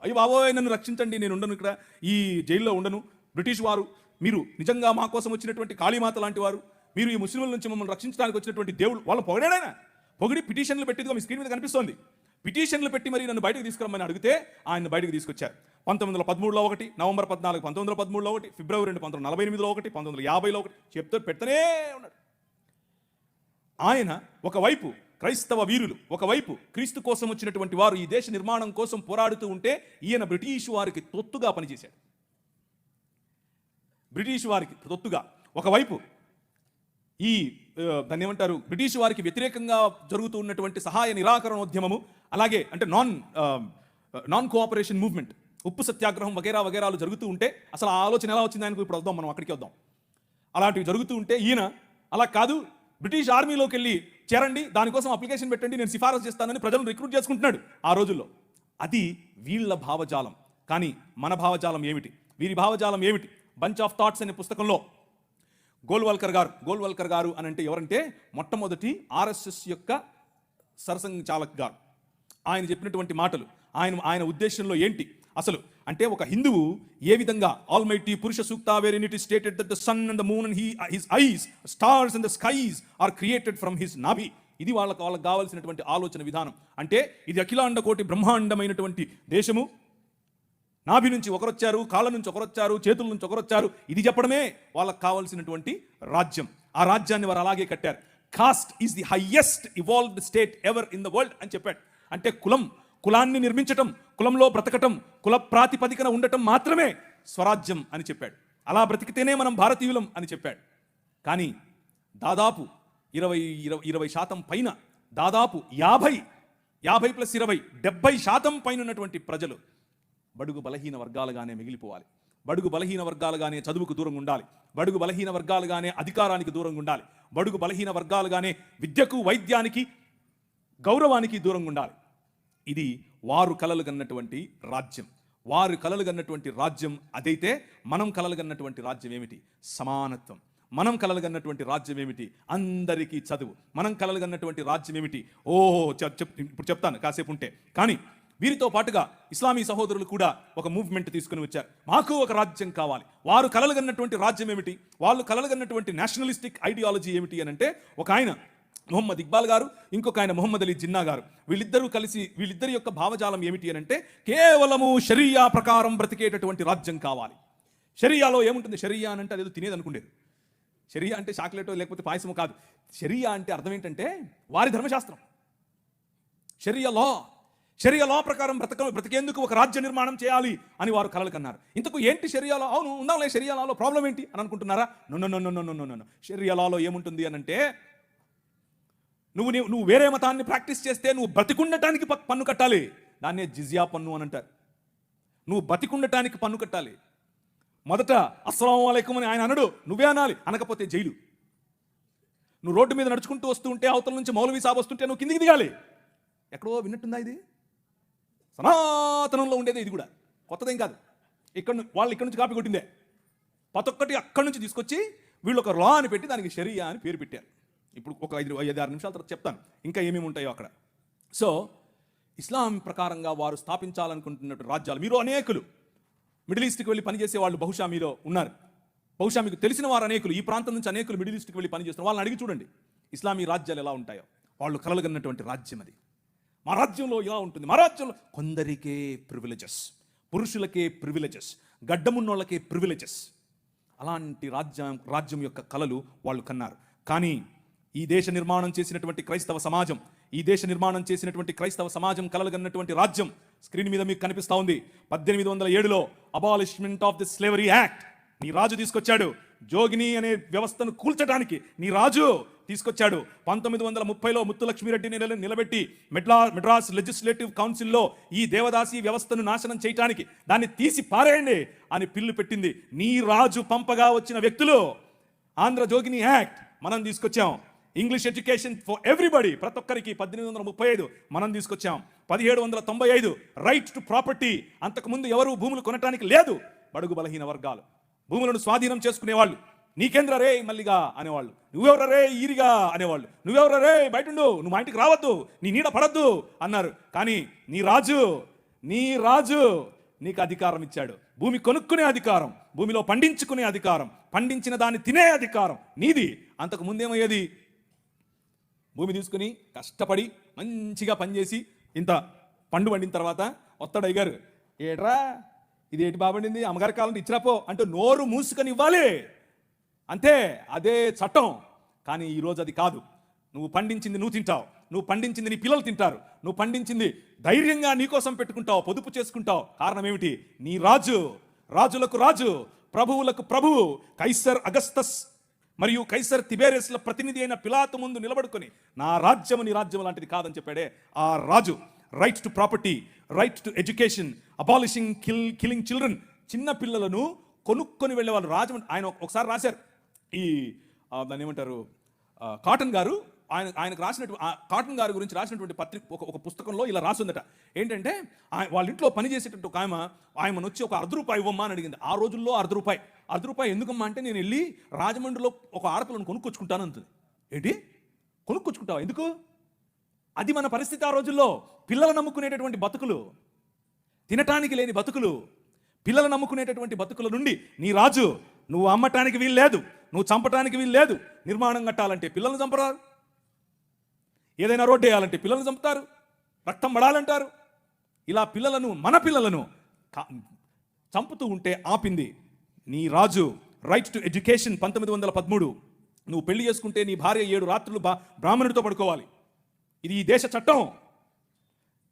అయ్యి బాబోయ్ నన్ను రక్షించండి, నేను ఉండను, ఇక్కడ ఈ జైల్లో ఉండను, బ్రిటిష్ వారు మీరు నిజంగా మా కోసం వచ్చినటువంటి కాళీమాత లాంటి వారు, మీరు ఈ ముస్లింల నుంచి మమ్మల్ని రక్షించడానికి వచ్చినటువంటి దేవుడు. వాళ్ళు పొగిడాడు. పొగిడి పిటిషన్లు పెట్టేదిగా మీ స్క్రీన్ మీద కనిపిస్తోంది. పిటిషన్లు పెట్టి మరి నన్ను బయటకు తీసుకురమ్మని అడిగితే ఆయన బయటకు తీసుకొచ్చారు. 1913లో ఒకటి, నవంబర్ 14 1913లో ఒకటి, ఫిబ్రవరి 2 1948లో ఒకటి, 1950లో ఒకటి చెప్తూ పెడుతూనే ఉన్నాడు. ఆయన ఒకవైపు క్రైస్తవ వీరులు, ఒకవైపు క్రీస్తు కోసం వచ్చినటువంటి వారు ఈ దేశ నిర్మాణం కోసం పోరాడుతూ ఉంటే, ఈయన బ్రిటిష్ వారికి తొత్తుగా పనిచేశాడు. బ్రిటిష్ వారికి తొత్తుగా ఒకవైపు దాన్ని ఏమంటారు, బ్రిటిష్ వారికి వ్యతిరేకంగా జరుగుతూ ఉన్నటువంటి సహాయ నిరాకరణోద్యమము, అలాగే అంటే నాన్ కోఆపరేషన్ మూవ్మెంట్, ఉప్పు సత్యాగ్రహం వగేరాలు జరుగుతూ ఉంటే, అసలు ఆ ఆలోచన ఎలా వచ్చింది ఆయనకు ఇప్పుడు వద్దాం, మనం అక్కడికి వద్దాం. అలాంటివి జరుగుతూ ఉంటే ఈయన అలా కాదు, బ్రిటిష్ ఆర్మీలోకి వెళ్ళి చేరండి, దానికోసం అప్లికేషన్ పెట్టండి, నేను సిఫారసు చేస్తానని ప్రజలను రిక్రూట్ చేసుకుంటున్నాడు ఆ రోజుల్లో. అది వీళ్ళ భావజాలం. కానీ మన భావజాలం ఏమిటి, వీరి భావజాలం ఏమిటి? బంచ్ ఆఫ్ థాట్స్ అనే పుస్తకంలో గోల్వల్కర్ గారు అని అంటే ఎవరంటే, మొట్టమొదటి ఆర్ఎస్ఎస్ యొక్క సరసంఘచాలక్ గారు. ఆయన చెప్పినటువంటి మాటలు, ఆయన ఉద్దేశంలో ఏంటి అసలు అంటే, ఒక హిందువు ఏ విధంగా almighty Purusha Sukta where in it is stated that the sun and the moon and his eyes, stars and the skies are created from his నాభి. ఇది వాళ్ళకి కావాల్సినటువంటి ఆలోచన విధానం. అంటే ఇది అఖిలాండ కోటి బ్రహ్మాండమైనటువంటి దేశము. నాభి నుంచి ఒకరొచ్చారు, కాళ్ళ నుంచి ఒకరొచ్చారు, చేతుల నుంచి ఒకరొచ్చారు. ఇది చెప్పడమే వాళ్ళకి కావాల్సినటువంటి రాజ్యం. ఆ రాజ్యాన్ని వారు అలాగే కట్టారు. Cost is the highest evolved state ever in the world అని చెప్పాడు. అంటే కులాన్ని నిర్మించటం, కులంలో బ్రతకటం, కుల ప్రాతిపదికన ఉండటం మాత్రమే స్వరాజ్యం అని చెప్పాడు. అలా బ్రతికితేనే మనం భారతీయులం అని చెప్పాడు. కానీ దాదాపు 20% పైన, దాదాపు 50+20 పైన ఉన్నటువంటి ప్రజలు బడుగు బలహీన వర్గాలుగానే మిగిలిపోవాలి. బడుగు బలహీన వర్గాలుగానే చదువుకు దూరంగా ఉండాలి. బడుగు బలహీన వర్గాలుగానే అధికారానికి దూరంగా ఉండాలి. బడుగు బలహీన వర్గాలుగానే విద్యకు, వైద్యానికి, గౌరవానికి దూరంగా ఉండాలి. ఇది వారు కలలు కన్నటువంటి రాజ్యం. వారు కలలు కన్నటువంటి రాజ్యం అదైతే, మనం కలలు కన్నటువంటి రాజ్యం ఏమిటి? సమానత్వం. మనం కలలుగన్నటువంటి రాజ్యం ఏమిటి? అందరికీ చదువు. మనం కలలుగన్నటువంటి రాజ్యం ఏమిటి? ఇప్పుడు చెప్తాను కాసేపు ఉంటే. కానీ వీరితో పాటుగా ఇస్లామీ సహోదరులు కూడా ఒక మూవ్మెంట్ తీసుకుని వచ్చారు. మాకు ఒక రాజ్యం కావాలి. వారు కలలుగన్నటువంటి రాజ్యం ఏమిటి? వాళ్ళు కలలుగన్నటువంటి నేషనలిస్టిక్ ఐడియాలజీ ఏమిటి అని అంటే, ఒక ఆయన మొహమ్మద్ ఇక్బాల్ గారు, ఇంకొక ఆయన మొహమ్మద్ అలీ జిన్నా గారు, వీళ్ళిద్దరూ కలిసి వీళ్ళిద్దరి యొక్క భావజాలం ఏమిటి అని అంటే, కేవలము షరియా ప్రకారం బ్రతికేటటువంటి రాజ్యం కావాలి. షరియాలో ఏముంటుంది? షరియా అని అంటే అదేదో తినేది అనుకుండేది. షరియా అంటే చాక్లెటో లేకపోతే పాయసమో కాదు. షరియా అంటే అర్థం ఏంటంటే వారి ధర్మశాస్త్రం. షరియా లా ప్రకారం బ్రతికేందుకు ఒక రాజ్య నిర్మాణం చేయాలి అని వారు కలలు కన్నారు. ఇంతకు ఏంటి షరియాలో? అవును ఉందాంలే, షరియా లాలో ప్రాబ్లం ఏంటి అని అనుకుంటున్నారా? నో. షరియా లాలో ఏముంటుంది అని అంటే, నువ్వు వేరే మతాన్ని ప్రాక్టీస్ చేస్తే నువ్వు బతికుండటానికి పన్ను కట్టాలి. దాన్నే జిజియా పన్ను అని అంటారు. నువ్వు బతికుండటానికి పన్ను కట్టాలి. మొదట అస్సలాము అలైకుం అని ఆయన అనడు, నువ్వే అనాలి. అనకపోతే జైలు. నువ్వు రోడ్డు మీద నడుచుకుంటూ వస్తూ ఉంటే అవతల నుంచి మౌలవీ సాబ్ వస్తుంటే నువ్వు కిందికి దిగాలి. ఎక్కడో విన్నట్టుందా? ఇది సనాతనంలో ఉండేదే. ఇది కూడా కొత్తదేం కాదు. వాళ్ళు ఇక్కడ నుంచి కాపీ కొట్టిందే. ప్రతి ఒక్కటి అక్కడి నుంచి తీసుకొచ్చి వీళ్ళు ఒక లా అని పెట్టి దానికి షరియా అని పేరు పెట్టారు. ఇప్పుడు ఒక 5-6 నిమిషాల తర్వాత చెప్తాను ఇంకా ఏమేమి ఉంటాయో అక్కడ. సో ఇస్లాం ప్రకారంగా వారు స్థాపించాలనుకుంటున్నటువంటి రాజ్యాలు, మీరు అనేకులు మిడిల్ ఈస్ట్కి వెళ్ళి పనిచేసే వాళ్ళు బహుశా మీలో ఉన్నారు. బహుశా మీకు తెలిసిన వారు అనేకులు, ఈ ప్రాంతం నుంచి అనేకులు మిడిల్ ఈస్ట్కి వెళ్ళి పనిచేస్తున్నారు. వాళ్ళని అడిగి చూడండి ఇస్లామీ రాజ్యాలు ఎలా ఉంటాయో. వాళ్ళు కలలుగన్నటువంటి రాజ్యం అది. మా రాజ్యంలో ఇలా ఉంటుంది. మా రాజ్యంలో కొందరికే ప్రివిలేజెస్, పురుషులకే ప్రివిలేజెస్, గడ్డమున్నోళ్ళకే ప్రివిలేజెస్. అలాంటి రాజ్యం యొక్క కలలు వాళ్ళు కన్నారు. కానీ ఈ దేశ నిర్మాణం చేసినటువంటి క్రైస్తవ సమాజం కలలుగన్నటువంటి రాజ్యం స్క్రీన్ మీద మీకు కనిపిస్తా ఉంది. 1807లో abolishment of the slavery act నీ రాజు తీసుకొచ్చాడు. జోగిని అనే వ్యవస్థను కూల్చడానికి నీ రాజు తీసుకొచ్చాడు. 1930లో ముత్తులక్ష్మిరెడ్డిని నిలబెట్టి మెడ్రాస్ లెజిస్లేటివ్ కౌన్సిల్లో ఈ దేవదాసి వ్యవస్థను నాశనం చేయటానికి దాన్ని తీసి పారేయండి అని పిల్లు పెట్టింది నీ రాజు పంపగా వచ్చిన వ్యక్తులు. ఆంధ్ర జోగిని యాక్ట్ మనం తీసుకొచ్చాం. ఇంగ్లీష్ ఎడ్యుకేషన్ ఫర్ ఎవ్రీబడి, ప్రతి ఒక్కరికి 1835 మనం తీసుకొచ్చాం. 1795 రైట్ టు ప్రాపర్టీ. అంతకుముందు ఎవరు భూములు కొనటానికి లేదు. బడుగు బలహీన వర్గాలు భూములను స్వాధీనం చేసుకునేవాళ్ళు. నీకేంద్ర రే మల్లిగా అనేవాళ్ళు, నువ్వెవర రే ఈరిగా అనేవాళ్ళు, నువ్వెవర రే బయటుండు, నువ్వు మా ఇంటికి రావద్దు, నీ నీడ పడద్దు అన్నారు. కానీ నీ రాజు నీకు అధికారం ఇచ్చాడు. భూమి కొనుక్కునే అధికారం, భూమిలో పండించుకునే అధికారం, పండించిన దాన్ని తినే అధికారం నీది. అంతకు ముందేమయ్యేది? భూమి తీసుకుని కష్టపడి మంచిగా పనిచేసి ఇంత పండు పండిన తర్వాత వస్తాడు అయ్యగారు, ఏట్రా ఇది ఏటి బాబండింది, అమ్మగారి కాలం ఇచ్చిరాపో అంటే నోరు మూసుకొని ఇవ్వాలి. అంతే, అదే చట్టం. కానీ ఈరోజు అది కాదు. నువ్వు పండించింది నువ్వు తింటావు, నువ్వు పండించింది నీ పిల్లలు తింటారు, నువ్వు పండించింది ధైర్యంగా నీకోసం పెట్టుకుంటావు, పొదుపు చేసుకుంటావు. కారణం ఏమిటి? నీ రాజులకు రాజు, ప్రభువులకు ప్రభువు, కైసర్ అగస్తస్ మరియు కైసర్ తిబేరియస్ల ప్రతినిధి అయిన పిలాతు ముందు నిలబడుకొని నా రాజ్యము నీ రాజ్యం లాంటిది కాదని చెప్పాడే ఆ రాజు. Right to property, right to education, abolishing killing children. చిన్న పిల్లలను కొనుక్కొని వెళ్ళే వాళ్ళు ఆయన ఒకసారి రాశారు. ఈ దాన్ని ఏమంటారు, కాటన్ గారు ఆయనకు కాటన్ గారి గురించి రాసినటువంటి ఒక పుస్తకంలో ఇలా రాసిందట. ఏంటంటే వాళ్ళ ఇంట్లో పనిచేసేటట్టు ఒక ఆయమను వచ్చి ఒక ₹1 ఇవ్వమ్మా అని అడిగింది. ఆ రోజుల్లో ₹1 ఎందుకమ్మా అంటే, నేను వెళ్ళి రాజమండ్రిలో ఒక ఆడపిల్లను కొనుక్కొచ్చుకుంటాను అంటుంది. ఏంటి కొనుక్కొచ్చుకుంటావా? ఎందుకు? అది మన పరిస్థితి ఆ రోజుల్లో. పిల్లలు నమ్ముకునేటటువంటి బతుకులు, తినటానికి లేని బతుకులు, పిల్లలు నమ్ముకునేటటువంటి బతుకుల నుండి నీ రాజు, నువ్వు అమ్మటానికి వీలు లేదు, నువ్వు చంపటానికి వీలు లేదు. నిర్మాణం కట్టాలంటే పిల్లల్ని చంపరారు, ఏదైనా రోడ్డు వేయాలంటే పిల్లల్ని చంపుతారు, రక్తం పడాలంటారు. ఇలా మన పిల్లలను చంపుతూ ఉంటే ఆపింది నీ రాజు. Right to education 1913. నువ్వు పెళ్లి చేసుకుంటే నీ భార్య 7 రాత్రులు బ్రాహ్మణుడితో పడుకోవాలి. ఇది ఈ దేశ చట్టం.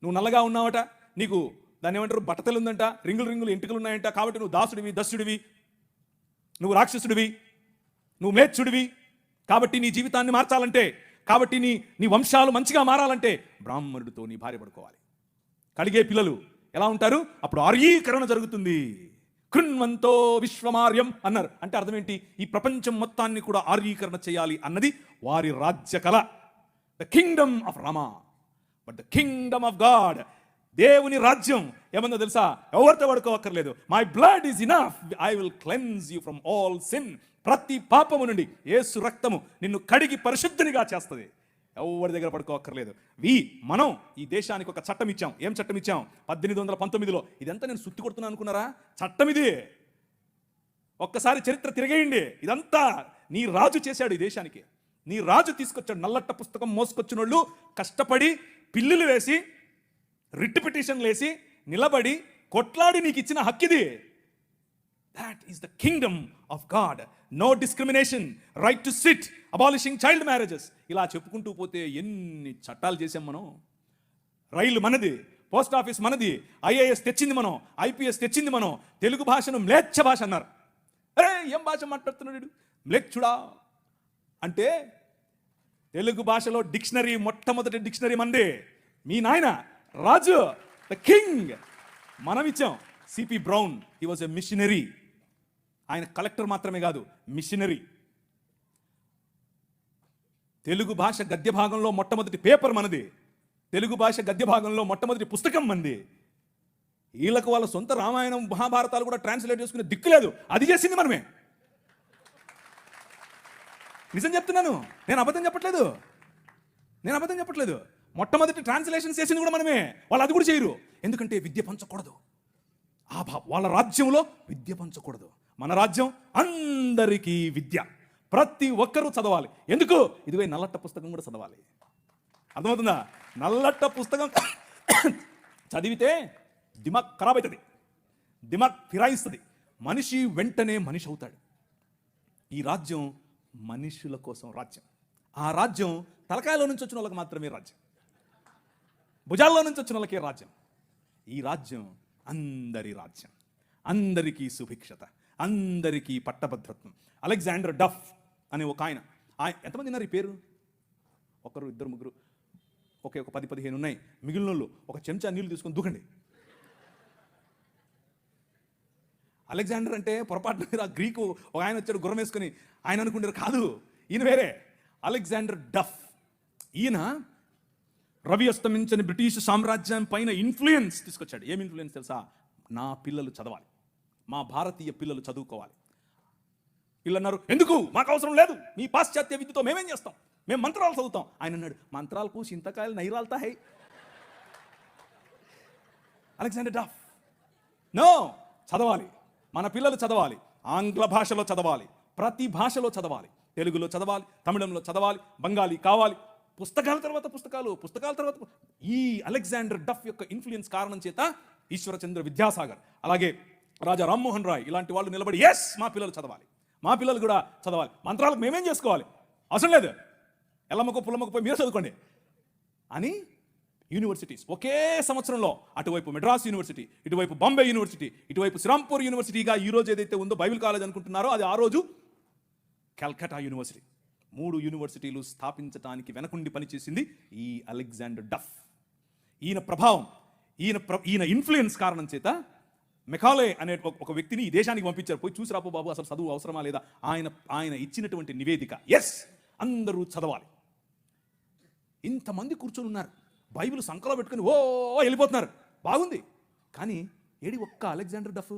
నువ్వు నల్లగా ఉన్నావట, నీకు దాన్ని ఏమంటారు బట్టతలు ఉందంట, రింగులు ఎంటుకలు ఉన్నాయంట, కాబట్టి నువ్వు దాసుడివి, దస్యుడివి, నువ్వు రాక్షసుడివి, నువ్వు మ్లేచ్చుడివి. కాబట్టి నీ జీవితాన్ని మార్చాలంటే, కాబట్టి నీ వంశాలు మంచిగా మారాలంటే బ్రాహ్మణుడితో నీ భార్య పడుకోవాలి. కడిగే పిల్లలు ఎలా ఉంటారు? అప్పుడు ఆర్యీకరణ జరుగుతుంది. కృణ్వంతో విశ్వమార్యం అన్నారు. అంటే అర్థం ఏంటి? ఈ ప్రపంచం మొత్తాన్ని కూడా ఆర్యీకరణ చేయాలి అన్నది వారి రాజ్య కళ. The kingdom of Rama, but the kingdom of God. దేవుని రాజ్యం ఏమన్నా తెలుసా? ఎవరితో పడుకోవక్కర్లేదు. My blood is enough, I will cleanse you from all sin. ప్రతి పాపము నుండి యేసు రక్తము నిన్ను కడిగి పరిశుద్ధునిగా చేస్తుంది. ఎవరి దగ్గర పడుకోవక్కర్లేదు. మనం ఈ దేశానికి ఒక చట్టం ఇచ్చాం. ఏం చట్టం ఇచ్చాం? 1819లో. ఇదంతా నేను సుత్తి కొడుతున్నాను అనుకున్నారా? చట్టం ఇది. ఒక్కసారి చరిత్ర తిరిగేయండి. ఇదంతా నీ రాజు చేశాడు ఈ దేశానికి. నీ రాజు తీసుకొచ్చాడు. నల్లట్ట పుస్తకం మోసుకొచ్చిన వాళ్ళు కష్టపడి పిల్లులు వేసి రిట్ పిటిషన్లు వేసి నిలబడి కొట్లాడి నీకు ఇచ్చిన హక్కిది. That is the kingdom of God. No discrimination, right to sit, abolishing child marriages. ఇలా చెప్పుకుంటూ పోతే ఎన్ని చట్టాలు చేసాం మనం. రైలు మనది, పోస్ట్ ఆఫీస్ మనది, ఐఏఎస్ తెచ్చింది మనం, ఐపీఎస్ తెచ్చింది మనం. తెలుగు భాషను మ్లేచ్ఛ భాష అన్నారు. అరే ఏం భాష మాట్లాడుతున్నాడు మ్లేచ్ఛుడా అంటే, తెలుగు భాషలో డిక్షనరీ, మొట్టమొదటి డిక్షనరీ మంది. మీ నాయన రాజు, ద కింగ్, మనం ఇచ్చాం. CP brown, he was a machinery. ఆయన కలెక్టర్ మాత్రమే కాదు, మిషనరీ. తెలుగు భాష గద్య భాగంలో మొట్టమొదటి పేపర్ మనది. తెలుగు భాష గద్య భాగంలో మొట్టమొదటి పుస్తకం మనది. వీళ్ళకు వాళ్ళ సొంత రామాయణం మహాభారతాలు కూడా ట్రాన్స్లేట్ చేసుకునే దిక్కు లేదు. అది చేసింది మనమే. నిజం చెప్తున్నాను, నేను అబద్ధం చెప్పట్లేదు. మొట్టమొదటి ట్రాన్స్లేషన్ చేసింది కూడా మనమే. వాళ్ళు అది కూడా చేయరు. ఎందుకంటే విద్య పంచకూడదు. వాళ్ళ రాజ్యంలో విద్య పంచకూడదు. మన రాజ్యం అందరికీ విద్య. ప్రతి ఒక్కరూ చదవాలి. ఎందుకు? ఇదిగో నల్లట్ట పుస్తకం కూడా చదవాలి. అర్థమవుతుందా? నల్లట్ట పుస్తకం చదివితే దిమాగ్ ఖరాబ్ అవుతుంది, దిమాగ్ ఫిరాయిస్తుంది. మనిషి వెంటనే మనిషి అవుతాడు. ఈ రాజ్యం మనుషుల కోసం రాజ్యం. ఆ రాజ్యం తలకాయలో నుంచి వచ్చిన వాళ్ళకి మాత్రమే రాజ్యం, భుజాల్లో నుంచి వచ్చిన వాళ్ళకే రాజ్యం. ఈ రాజ్యం అందరి రాజ్యం, అందరికీ సుభిక్షత, అందరికీ పట్టభద్రత్వం. అలెగ్జాండర్ డఫ్ అనే ఒక ఆయన ఎంతమంది ఉన్నారు ఈ పేరు? ఒకరు, ఇద్దరు, ముగ్గురు, ఒక 10-15 ఉన్నాయి. మిగిలిన వాళ్ళు ఒక చెంచా నీళ్లు తీసుకొని దూకండి. అలెగ్జాండర్ అంటే పొరపాటున మీరు ఆ గ్రీకు ఒక ఆయన వచ్చాడు గుర్రం వేసుకొని, ఆయన అనుకుంటారు. కాదు, ఈయన వేరే. అలెగ్జాండర్ డఫ్. ఈయన రవి అస్తమించని బ్రిటిష్ సామ్రాజ్యం పైన ఇన్ఫ్లుయెన్స్ తీసుకొచ్చాడు. ఏం ఇన్ఫ్లుయెన్స్ తెలుసా? నా పిల్లలు చదవాలి, మా భారతీయ పిల్లలు చదువుకోవాలి. వీళ్ళు అన్నారు, ఎందుకు? మాకు అవసరం లేదు, మీ పాశ్చాత్య విద్యతో మేమేం చేస్తాం, మేము మంత్రాలు చదువుతాం. ఆయన అన్నాడు, మంత్రాలకు చింతకాయలు నైరాలతా హై. అలెగ్జాండర్ డఫ్, నో, చదవాలి, మన పిల్లలు చదవాలి. ఆంగ్ల భాషలో చదవాలి, ప్రతి భాషలో చదవాలి. తెలుగులో చదవాలి, తమిళంలో చదవాలి, బంగాళీ కావాలి. పుస్తకాల తర్వాత పుస్తకాలు, పుస్తకాల తర్వాత. ఈ అలెగ్జాండర్ డఫ్ యొక్క ఇన్ఫ్లుయెన్స్ కారణం చేత ఈశ్వరచంద్ర విద్యాసాగర్, అలాగే రాజా రామ్మోహన్ రాయ్ ఇలాంటి వాళ్ళు నిలబడి, ఎస్, మా పిల్లలు చదవాలి, మా పిల్లలు కూడా చదవాలి, మంత్రాలకు మేమేం చేసుకోవాలి, అవసరం లేదు, ఎల్లమ్మకు పుల్లమ్మకు పోయి మీరు చదువుకోండి అని యూనివర్సిటీస్ ఒకే సంవత్సరంలో అటువైపు మెడ్రాస్ యూనివర్సిటీ, ఇటువైపు బాంబే యూనివర్సిటీ, ఇటువైపు శ్రీరాంపూర్ యూనివర్సిటీగా ఈ రోజు ఏదైతే ఉందో బైబిల్ కాలేజ్ అనుకుంటున్నారో అది ఆ రోజు కల్కటా యూనివర్సిటీ. 3 యూనివర్సిటీలు స్థాపించడానికి వెనకుండి పనిచేసింది ఈ అలెగ్జాండర్ డఫ్. ఈయన ప్రభావం, ఈయన ఇన్ఫ్లుయెన్స్ కారణం చేత మెకాలే అనే ఒక వ్యక్తిని ఈ దేశానికి పంపించారు. పోయి చూసి రాపో బాబు, అసలు చదువు అవసరమా లేదా. ఆయన ఇచ్చినటువంటి నివేదిక, ఎస్, అందరూ చదవాలి. ఇంతమంది కూర్చొని ఉన్నారు, బైబిల్ సంకలో పెట్టుకుని ఓ వెళ్ళిపోతున్నారు. బాగుంది, కానీ ఏడి ఒక్క అలెగ్జాండర్ డఫ్?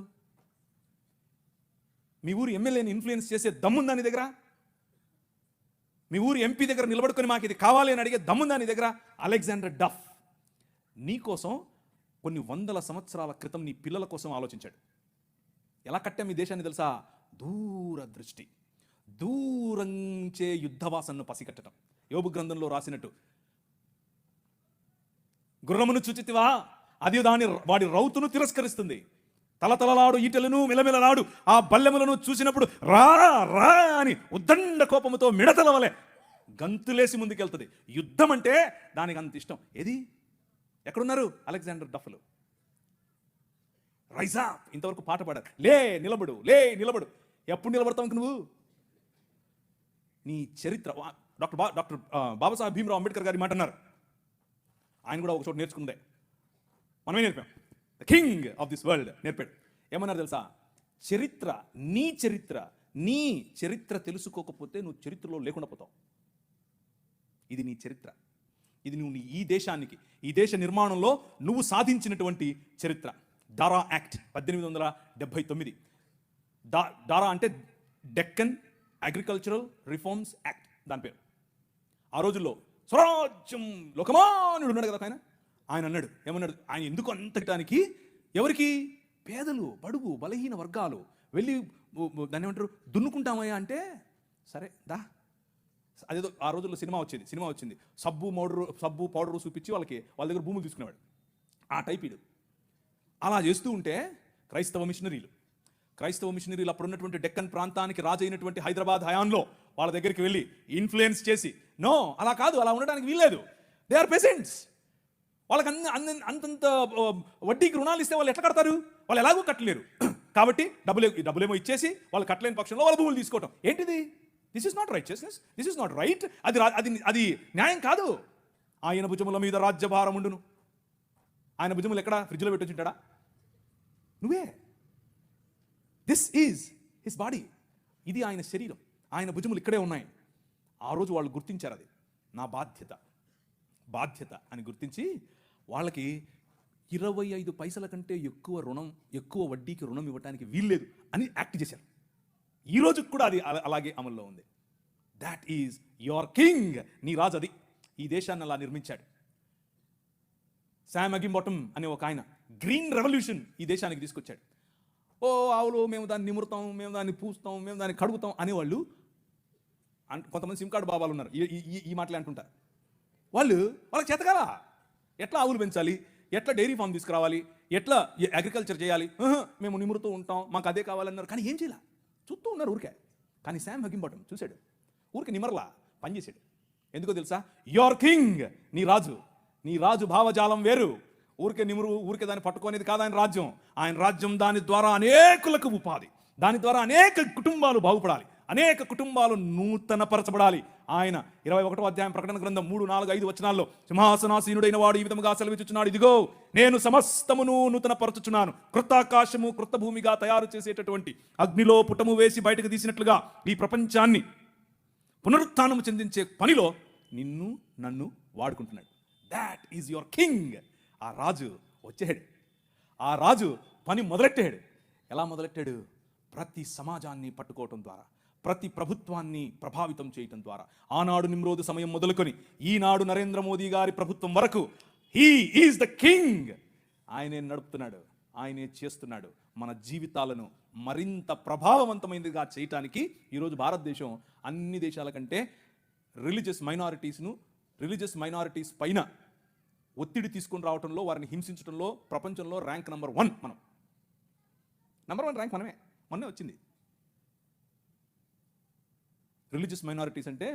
మీ ఊరు ఎమ్మెల్యేని ఇన్ఫ్లుయెన్స్ చేసే దమ్ముందా నీ దగ్గర? మీ ఊరు ఎంపీ దగ్గర నిలబడుకొని మాకు ఇది కావాలి అని అడిగే దమ్ముందా నీ దగ్గర? అలెగ్జాండర్ డఫ్ నీ కోసం కొన్ని 100 సంవత్సరాల క్రితం నీ పిల్లల కోసం ఆలోచించాడు. ఎలా కట్టాం ఈ దేశాన్ని తెలుసా? దూరదృష్టి, దూరంచే యుద్ధవాసనను పసిగట్టడం. యోబు గ్రంథంలో రాసినట్టు, గుర్రమును చూచితివా, అది వాడి రౌతును తిరస్కరిస్తుంది, తలతలలాడు ఈటెలను మిలమిలలాడు ఆ బల్లెములను చూసినప్పుడు రా రా అని ఉద్దండ కోపముతో మిడతల వలె గంతులేసి ముందుకెళ్తుంది. యుద్ధం అంటే దానికి అంత ఇష్టం. ఏది? ఎక్కడున్నారు అలెగ్జాండర్ డఫ్లు? రైజా, ఇంతవరకు పాట పాడారు. లే నిలబడు, లే నిలబడు. ఎప్పుడు నిలబడతావు నువ్వు? నీ చరిత్ర. డాక్టర్ బాబాసాహెబ్ భీమ్రావ్ అంబేద్కర్ గారి మాట అన్నారు. ఆయన కూడా ఒక చోట నేర్చుకుందే, మనమే నేర్పాం. The king of this world నేర్పాడు. ఏమన్నారు తెలుసా? చరిత్ర, నీ చరిత్ర తెలుసుకోకపోతే నువ్వు చరిత్రలో లేకుండా పోతావు. ఇది నీ చరిత్ర. ఇది నువ్వు ఈ దేశానికి, ఈ దేశ నిర్మాణంలో నువ్వు సాధించినటువంటి చరిత్ర. దారా యాక్ట్ 1879. దారా అంటే డెక్కన్ అగ్రికల్చరల్ రిఫార్మ్స్ యాక్ట్ దాని పేరు. ఆ రోజుల్లో స్వరాజ్యం లోకమానుడు ఉన్నాడు కదా ఆయన అన్నాడు, ఏమన్నాడు, ఆయన ఎందుకు అంతటానికి ఎవరికి? పేదలు, బడుగు, బలహీన వర్గాలు వెళ్ళి దాన్ని ఏమంటారు దున్నుకుంటామయ్యా అంటే, సరే దా. అదేదో ఆ రోజుల్లో సినిమా వచ్చింది సబ్బు పౌడరు చూపించి వాళ్ళ దగ్గర భూములు తీసుకునేవాడు. ఆ టైప్ ఇడు. అలా చేస్తూ ఉంటే క్రైస్తవ మిషనరీలు అప్పుడు ఉన్నటువంటి డెక్కన్ ప్రాంతానికి రాజు అయినటువంటి హైదరాబాద్ హయాంలో వాళ్ళ దగ్గరికి వెళ్ళి ఇన్ఫ్లుయెన్స్ చేసి, నో అలా కాదు, అలా ఉండడానికి వీల్లేదు, దే ఆర్ పెసెంట్స్, వాళ్ళకి అంతంత వడ్డీకి రుణాలు ఇస్తే వాళ్ళు ఎట్లా కడతారు, వాళ్ళు ఎలాగో కట్టలేరు, కాబట్టి డబ్బులేమో ఇచ్చేసి వాళ్ళు కట్టలేని పక్షంలో వాళ్ళ భూములు తీసుకోవటం ఏంటిది? This is not righteousness, this is not right. అది న్యాయం కాదు. ఆయన భుజముల మీద రాజ్యభారం ఉండును. ఆయన భుజములు ఎక్కడ? ఫ్రిడ్జ్లో పెట్టొచ్చుంటాడా? నువ్వే. This is his body. ఇది ఆయన శరీరం, ఆయన భుజములు ఇక్కడే ఉన్నాయి. ఆ రోజు వాళ్ళు గుర్తించారు, అది నా బాధ్యత అని గుర్తించి వాళ్ళకి 25 పైసల కంటే ఎక్కువ వడ్డీకి రుణం ఇవ్వడానికి వీల్లేదు అని యాక్ట్ చేశారు. ఈ రోజు కూడా అది అలాగే అమల్లో ఉంది. That is your king. నీ రాజు అది. ఈ దేశాన్ని అలా నిర్మించాడు. శామ్ అగింబటం అనే ఒక ఆయన గ్రీన్ రెవల్యూషన్ ఈ దేశానికి తీసుకొచ్చాడు. ఓ ఆవులు మేము దాన్ని నిమురుతాం, మేము దాన్ని పూస్తాం, మేము దాన్ని కడుగుతాం అనేవాళ్ళు. కొంతమంది సిమ్ కార్డు బాబాలు ఉన్నారు, ఈ మాటలే అంటుంటారు. వాళ్ళకి చేతకాలా? ఎట్లా ఆవులు పెంచాలి, ఎట్లా డైరీ ఫామ్ తీసుకురావాలి, ఎట్లా అగ్రికల్చర్ చేయాలి, మేము నిమురుతూ ఉంటాం, మాకు అదే కావాలన్నారు. కానీ ఏం చేయాల? చూస్తూ ఉన్నారు ఊరికే. కానీ శామ్ అగింబటం చూశాడు, ఊరికి నిమరలా పనిచేశాడు. ఎందుకో తెలుసా? యువర్ కింగ్, నీ రాజు భావజాలం వేరు. ఊరికే దాన్ని పట్టుకునేది కాదు ఆయన రాజ్యం. ఆయన రాజ్యం దాని ద్వారా అనేకులకు ఉపాధి, దాని ద్వారా అనేక కుటుంబాలు బాగుపడాలి, అనేక కుటుంబాలు నూతనపరచబడాలి. ఆయన 21వ అధ్యాయం ప్రకటన గ్రంథం 3, 4, 5 వచనాల్లో సింహాసనాసీనుడైన వాడు ఈ విధముగా సెలవిచ్చుచున్నాడు, ఇదిగో నేను సమస్తమును నూతనపరచుచున్నాను, క్రొత్త ఆకాశము క్రొత్త భూమిగా తయారు చేసేటటువంటి అగ్నిలో పుటము వేసి బయటకు తీసినట్లుగా ఈ ప్రపంచాన్ని పునరుత్థానము చెందించే పనిలో నిన్ను నన్ను వాడుకుంటున్నాడు. That is your king. ఆ రాజు వచ్చాడు. ఆ రాజు పని మొదలెట్టాడు. ఎలా మొదలెట్టాడు? ప్రతి సమాజాన్ని పట్టుకోవటం ద్వారా, ప్రతి ప్రభుత్వాన్ని ప్రభావితం చేయటం ద్వారా. ఆనాడు నిమ్రోదు సమయం మొదలుకొని ఈనాడు నరేంద్ర మోదీ గారి ప్రభుత్వం వరకు హీ ఈజ్ ద కింగ్. ఆయనే నడుపుతున్నాడు, ఆయనే చేస్తున్నాడు. మన జీవితాలను మరింత ప్రభావవంతమైనదిగా చేయటానికి ఈరోజు భారతదేశం అన్ని దేశాల కంటే రిలీజియస్ మైనారిటీస్ పైన ఒత్తిడి తీసుకొని రావడంలో, వారిని హింసించడంలో ప్రపంచంలో ర్యాంక్ నెంబర్ 1 మనం. నెంబర్ 1 ర్యాంక్ మొన్నే వచ్చింది. రిలీజియస్ మైనారిటీస్ అంటే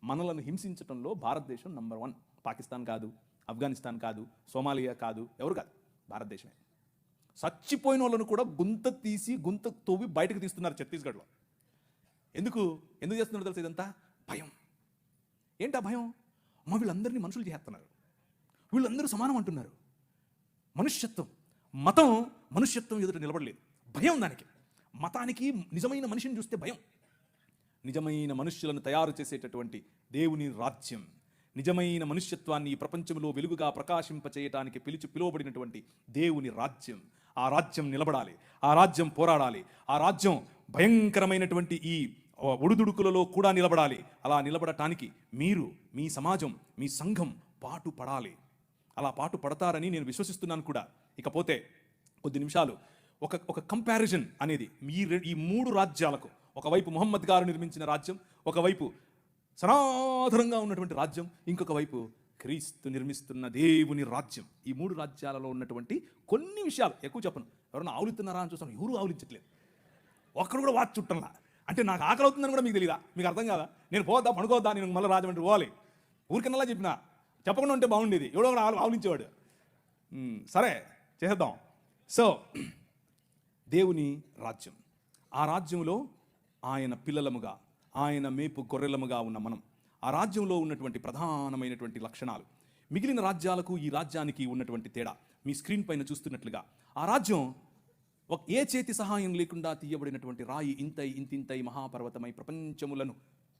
మనలను హింసించడంలో భారతదేశం నెంబర్ 1. పాకిస్తాన్ కాదు, ఆఫ్ఘనిస్తాన్ కాదు, సోమాలియా కాదు, ఎవరు కాదు, భారతదేశమే. చచ్చిపోయిన వాళ్ళను కూడా గుంత తవ్వి బయటకు తీస్తున్నారు ఛత్తీస్గఢ్లో. ఎందుకు చేస్తున్నారు తెలుసు? ఇదంతా భయం. ఏంటా భయం? వీళ్ళందరినీ మనుషులు చేస్తున్నారు, వీళ్ళందరూ సమానం అంటున్నారు. మతం మనుష్యత్వం ఎదుట నిలబడలేదు. భయం దానికి. మతానికి నిజమైన మనిషిని చూస్తే భయం. నిజమైన మనుష్యులను తయారు చేసేటటువంటి దేవుని రాజ్యం, నిజమైన మనుష్యత్వాన్ని ఈ ప్రపంచంలో వెలుగుగా ప్రకాశింపచేయటానికి పిలువబడినటువంటి దేవుని రాజ్యం. ఆ రాజ్యం నిలబడాలి, ఆ రాజ్యం పోరాడాలి, ఆ రాజ్యం భయంకరమైనటువంటి ఈ ఒడుదుడుకులలో కూడా నిలబడాలి. అలా నిలబడటానికి మీరు, మీ సమాజం, మీ సంఘం పాటు పడాలి. అలా పాటు పడతారని నేను విశ్వసిస్తున్నాను కూడా. ఇకపోతే కొద్ది నిమిషాలు ఒక కంపారిజన్ అనేది ఈ 3 రాజ్యాలకు, ఒకవైపు ముహమ్మద్ గారు నిర్మించిన రాజ్యం, ఒకవైపు సనాతనంగా ఉన్నటువంటి రాజ్యం, ఇంకొక వైపు క్రీస్తు నిర్మిస్తున్న దేవుని రాజ్యం. ఈ 3 రాజ్యాలలో ఉన్నటువంటి కొన్ని విషయాలు ఎక్కువ చెప్పను. ఎవరైనా ఆవులిస్తున్నారా అని చూస్తాను, ఎవరు ఆవులించట్లేదు. ఒక్కడు కూడా వాచ్ చుట్టంలా. అంటే నాకు ఆకలి అవుతుందని కూడా మీకు తెలియదా? మీకు అర్థం కాదా? నేను పోద్దా పడుకోవద్దా, నేను మళ్ళీ రాజమండ్రి పోవాలి, ఊరికన్నలా చెప్పినా చెప్పకుండా ఉంటే బాగుండేది. ఎవడో కూడా ఆవులించేవాడు. సరే చేద్దాం. సో దేవుని రాజ్యం, ఆ రాజ్యంలో ఆయన పిల్లలముగా, ఆయన మేపు గొర్రెలముగా ఉన్న మనం, ఆ రాజ్యంలో ఉన్నటువంటి ప్రధానమైనటువంటి లక్షణాలు, మిగిలిన రాజ్యాలకు ఈ రాజ్యానికి ఉన్నటువంటి తేడా మీ స్క్రీన్ పైన చూస్తున్నట్లుగా, ఆ రాజ్యం ఏ చేతి సహాయం లేకుండా తీయబడినటువంటి రాయి ఇంతై మహాపర్వతమై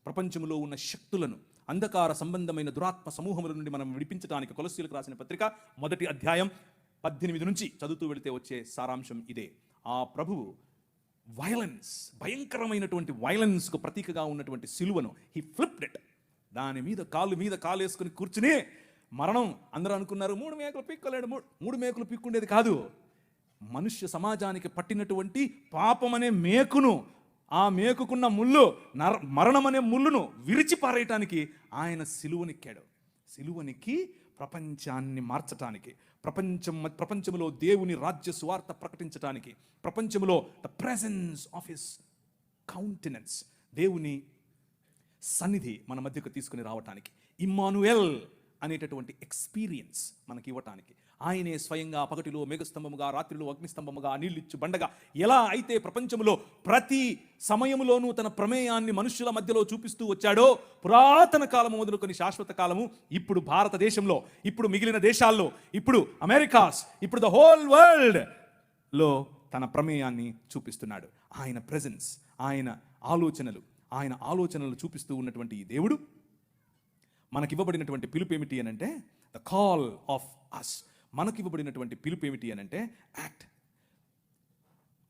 ప్రపంచములో ఉన్న శక్తులను అంధకార సంబంధమైన దురాత్మ సమూహముల నుండి మనం విడిపించడానికి కొలస్సీలకు రాసిన పత్రిక 1వ అధ్యాయం 18 నుంచి చదువుతూ వెళితే వచ్చే సారాంశం ఇదే. ఆ ప్రభువు వైలెన్స్, భయంకరమైనటువంటి వైలెన్స్కు ప్రతీకగా ఉన్నటువంటి సిలువను హీ ఫ్లిప్డ్ ఇట్. దాని మీద కాలు వేసుకుని కూర్చుని మరణం. అందరూ అనుకున్నారు 3 మేకులు పిక్కలేడు. 3 మేకులు పిక్కుండేది కాదు, మనుష్య సమాజానికి పట్టినటువంటి పాపం అనే మేకును, ఆ మేకుకున్న ముళ్ళు, మరణం అనే ముళ్ళును విరిచి పారేయటానికి ఆయన సిలువనెక్కాడు. సిలువనికి ప్రపంచాన్ని మార్చటానికి, ప్రపంచంలో దేవుని రాజ్య సువార్త ప్రకటించటానికి, ప్రపంచంలో the presence of his countenance, దేవుని సన్నిధి మన మధ్యకు తీసుకుని రావటానికి, ఇమ్మానుయల్ అనేటటువంటి ఎక్స్పీరియన్స్ మనకి ఇవ్వటానికి, ఆయనే స్వయంగా పగటిలో మేఘస్తంభముగా, రాత్రిలో అగ్నిస్తంభముగా, నీళ్ళిచ్చు బండగా ఎలా అయితే ప్రపంచంలో ప్రతి సమయములోనూ తన ప్రమేయాన్ని మనుషుల మధ్యలో చూపిస్తూ వచ్చాడో, పురాతన కాలము మొదలుకొని శాశ్వత కాలము, ఇప్పుడు భారతదేశంలో, ఇప్పుడు మిగిలిన దేశాల్లో, ఇప్పుడు అమెరికాస్, ఇప్పుడు ద హోల్ వరల్డ్ లో తన ప్రమేయాన్ని చూపిస్తున్నాడు. ఆయన ప్రెజెన్స్, ఆయన ఆలోచనలు చూపిస్తూ ఉన్నటువంటి ఈ దేవుడు మనకివ్వబడినటువంటి పిలుపు ఏమిటి అనంటే ద కాల్ ఆఫ్ అస్. మనకివ్వబడినటువంటి పిలుపు ఏమిటి అనంటే యాక్ట్.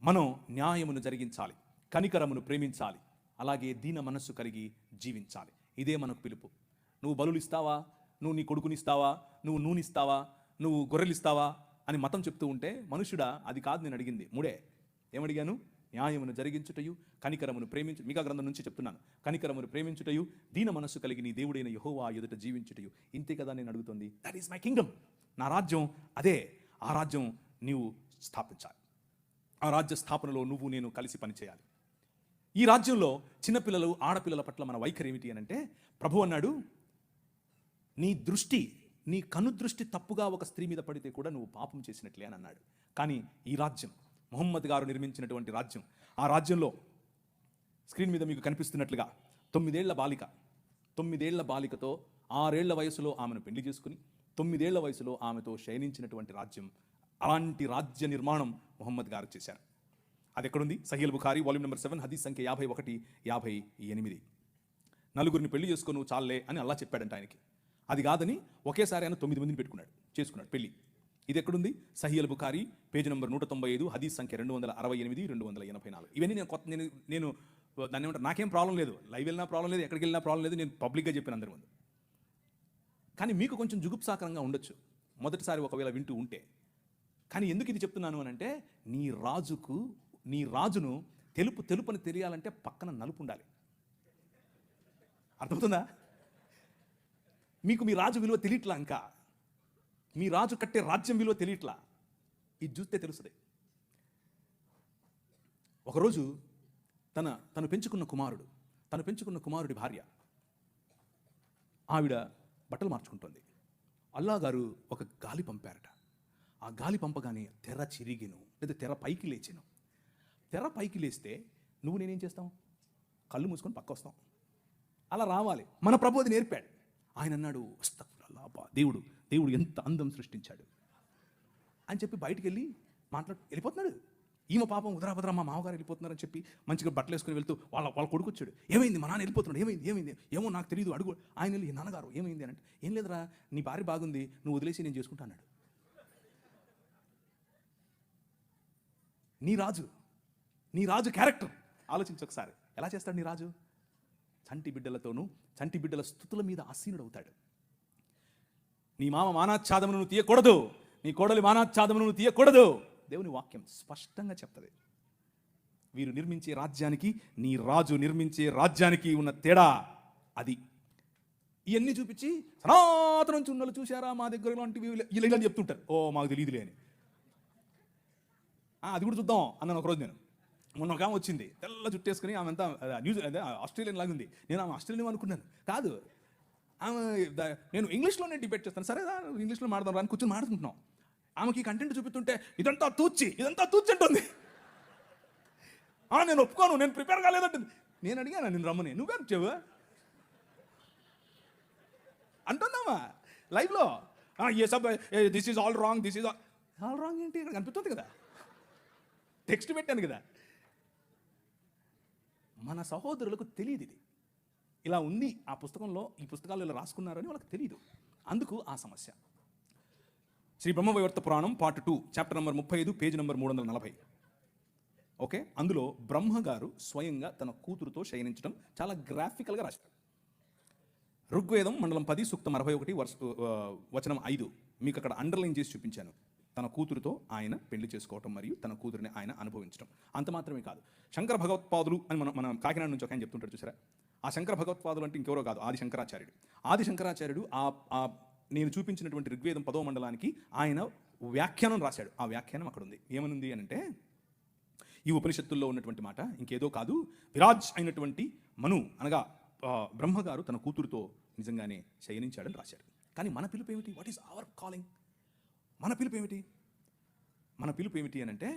మనం న్యాయమును జరిగించాలి, కనికరమును ప్రేమించాలి, అలాగే దీన మనస్సు కలిగి జీవించాలి. ఇదే మనకు పిలుపు. నువ్వు బలులు ఇస్తావా, నువ్వు నీ కొడుకునిస్తావా, నువ్వు నూనె నువ్వు గొర్రెలు ఇస్తావా అని మతం చెప్తూ ఉంటే, మనుషుడా అది కాదు నేను అడిగింది. 3 ఏమడిగాను? న్యాయమును జరిగించుటయు, కనికరమును మీకా గ్రంథం నుంచి చెప్తున్నాను. కనికరమును ప్రేమించుటయు, దీన మనస్సు కలిగి నీ దేవుడైన యెహోవా ఎదుట జీవించుటయు. ఇంతే కదా నేను అడుగుతుంది. That is my Kingdom. నా రాజ్యం అదే. ఆ రాజ్యం నీవు స్థాపించాలి. ఆ రాజ్య స్థాపనలో నువ్వు నేను కలిసి పనిచేయాలి. ఈ రాజ్యంలో చిన్నపిల్లలు, ఆడపిల్లల పట్ల మన వైఖరి ఏమిటి అనంటే, ప్రభు అన్నాడు, నీ కనుదృష్టి తప్పుగా ఒక స్త్రీ మీద పడితే కూడా నువ్వు పాపం చేసినట్లే అని అన్నాడు. కానీ ఈ రాజ్యం, ముహమ్మద్ గారు నిర్మించినటువంటి రాజ్యం, ఆ రాజ్యంలో స్క్రీన్ మీద మీకు కనిపిస్తున్నట్లుగా 9 ఏళ్ల బాలికతో 6 ఏళ్ల వయసులో ఆమెను పెళ్లి చేసుకుని 9 ఏళ్ల వయసులో ఆమెతో శయనించినటువంటి రాజ్యం. అలాంటి రాజ్య నిర్మాణం ముహమ్మద్ గారు చేశారు. అది ఎక్కడుంది? సహీహ్ బుఖారీ వాల్యూమ్ నెంబర్ 7 హదీస్ సంఖ్య 51, 58. 4 పెళ్లి చేసుకో నువ్వు చాలే అని అల్లా చెప్పాడంట ఆయనకి. అది కాదని ఒకేసారి ఆయన 9 మందిని చేసుకున్నాడు పెళ్లి. ఇది ఎక్కడుంది? సహీహ్ బుఖారీ పేజ్ నెంబర్ 195 హదీస్ సంఖ్య 268, 284. ఇవన్నీ నేను దాన్ని ఏమంటారు, నాకేం ప్రాబ్లం లేదు, లైవ్ వెళ్ళినా ప్రాబ్లం లేదు, ఎక్కడికి వెళ్ళినా ప్రాబ్లం లేదు, నేను పబ్లిక్గా చెప్పిన అందరి ముందు. కానీ మీకు కొంచెం జుగుప్సాకరంగా ఉండొచ్చు మొదటిసారి ఒకవేళ వింటూ ఉంటే. కానీ ఎందుకు ఇది చెప్తున్నాను అని అంటే, నీ రాజును తెలుపని తెలియాలంటే పక్కన నలుపు ఉండాలి. అర్థమవుతుందా? మీకు మీ రాజు విలువ తెలియట్లా, ఇంకా మీ రాజు కట్టే రాజ్యం విలువ తెలియట్లా. ఇది చూస్తే తెలుస్తుంది. ఒకరోజు తను పెంచుకున్న కుమారుడి భార్య, ఆవిడ బట్టలు మార్చుకుంటుంది. అల్లా గారు ఒక గాలి పంపారట. ఆ గాలి పంపగానే తెర చిరిగిను, లేదా తెర పైకి లేచాను. తెర పైకి లేస్తే నువ్వు నేనేం చేస్తాం? కళ్ళు మూసుకొని పక్క వస్తాం. అలా రావాలి. మన ప్రభు అది నేర్పాడు. ఆయన అన్నాడు, అస్తగ్ఫిరుల్లాహ్, దేవుడు ఎంత అందం సృష్టించాడు అని చెప్పి బయటికి వెళ్ళిపోతున్నాడు. ఈమె పాపం ఉదరాభద్ర మా మామగారు వెళ్ళిపోతున్నారని చెప్పి మంచిగా బట్టలు వేసుకుని వెళ్తూ వాళ్ళ కొడుకు వచ్చాడు. ఏమైంది? మా నాన్న వెళ్ళిపోతున్నాడు. ఏమైంది? ఏమో నాకు తెలియదు, అడుగు. ఆయన వెళ్ళి, నాన్నగారు ఏమైంది అని అంటే, ఏం లేదురా, నీ భార్య బాగుంది, నువ్వు వదిలేసి నేను చేసుకుంటా అన్నాడు. నీ రాజు క్యారెక్టర్ ఆలోచించు ఒకసారి. ఎలా చేస్తాడు నీ రాజు? చంటి బిడ్డల స్తుతుల మీద ఆసీనుడవుతాడు. నీ మామ మానాచ్ఛాదమును నువ్వు తీయకూడదు, నీ కోడలి మానాచ్ఛాదమును నువ్వు తీయకూడదు. దేవుని వాక్యం స్పష్టంగా చెప్తుంది. వీరు నిర్మించే రాజ్యానికి, నీ రాజు నిర్మించే రాజ్యానికి ఉన్న తేడా అది. ఇవన్నీ చూపించి సనాతనం నుంచి ఉన్నలు చూశారా మా దగ్గర ఇలాంటివి ఇలా చెప్తుంటారు. ఓ మాకు తెలియదులే అని. అది కూడా చూద్దాం అన్నాను ఒకరోజు. మొన్న ఒక ఆమె వచ్చింది, తెల్ల జుట్టేసుకుని, ఆమె అంతా ఆస్ట్రేలియన్ లాగా ఉంది. నేను ఆమె ఆస్ట్రేలియన్ అనుకున్నాను. కాదు, ఆమె నేను ఇంగ్లీష్లోనే డిబేట్ చేస్తాను. సరే ఇంగ్లీష్లో మాట్లాడదాం అని కూర్చొని మాట్లాడుకుంటున్నాం. ఆమెకి కంటెంట్ చూపిస్తుంటే ఇదంతా తూచి అంటుంది. నేను ఒప్పుకోను, నేను ప్రిపేర్ కాలేదంటుంది. నేను అడిగాను, నేను రమ్మని, నువ్వే చెవు అంటుందామా లైవ్లో. దిస్ ఈజ్ ఆల్ రాంగ్ ఏంటి? ఇక్కడ కనిపిస్తుంది కదా, టెక్స్ట్ పెట్టాను కదా. మన సహోదరులకు తెలియదు ఇది. ఇలా ఉంది ఆ పుస్తకంలో, ఈ పుస్తకాలు ఇలా రాసుకున్నారని వాళ్ళకి తెలియదు. అందుకు ఆ సమస్య. శ్రీ బ్రహ్మవైవర్త పురాణం part 2 chapter number 35 page number 340. Okay, అందులో బ్రహ్మగారు స్వయంగా తన కూతురుతో శయనించడం చాలా గ్రాఫికల్గా రాశారు. ఋగ్వేదం మండలం 10 సూక్తం 61 వచనం 5 మీకు అక్కడ అండర్లైన్ చేసి చూపించాను. తన కూతురుతో ఆయన పెళ్లి చేసుకోవటం మరియు తన కూతురిని ఆయన అనుభవించడం. అంత మాత్రమే కాదు, శంకర భగవత్పాదులు అని మన కాకినాడ నుంచి ఒక ఆయన చెప్తుంటారు చూసారా. ఆ శంకర భగవత్పాదులు అంటే ఇంకెవరో కాదు, ఆది శంకరాచార్యుడు నేను చూపించినటువంటి ఋగ్వేదం 10వ మండలానికి ఆయన వ్యాఖ్యానం రాశాడు. ఆ వ్యాఖ్యానం అక్కడ ఉంది. ఏమనుంది అని అంటే, ఈ ఉపనిషత్తుల్లో ఉన్నటువంటి మాట ఇంకేదో కాదు, విరాజ్ అయినటువంటి మను అనగా బ్రహ్మగారు తన కూతురుతో నిజంగానే శయనించాడని రాశాడు. కానీ మన పిలుపు ఏమిటి? What is our calling? మన పిలుపు ఏమిటి? మన పిలుపు ఏమిటి అని అంటే,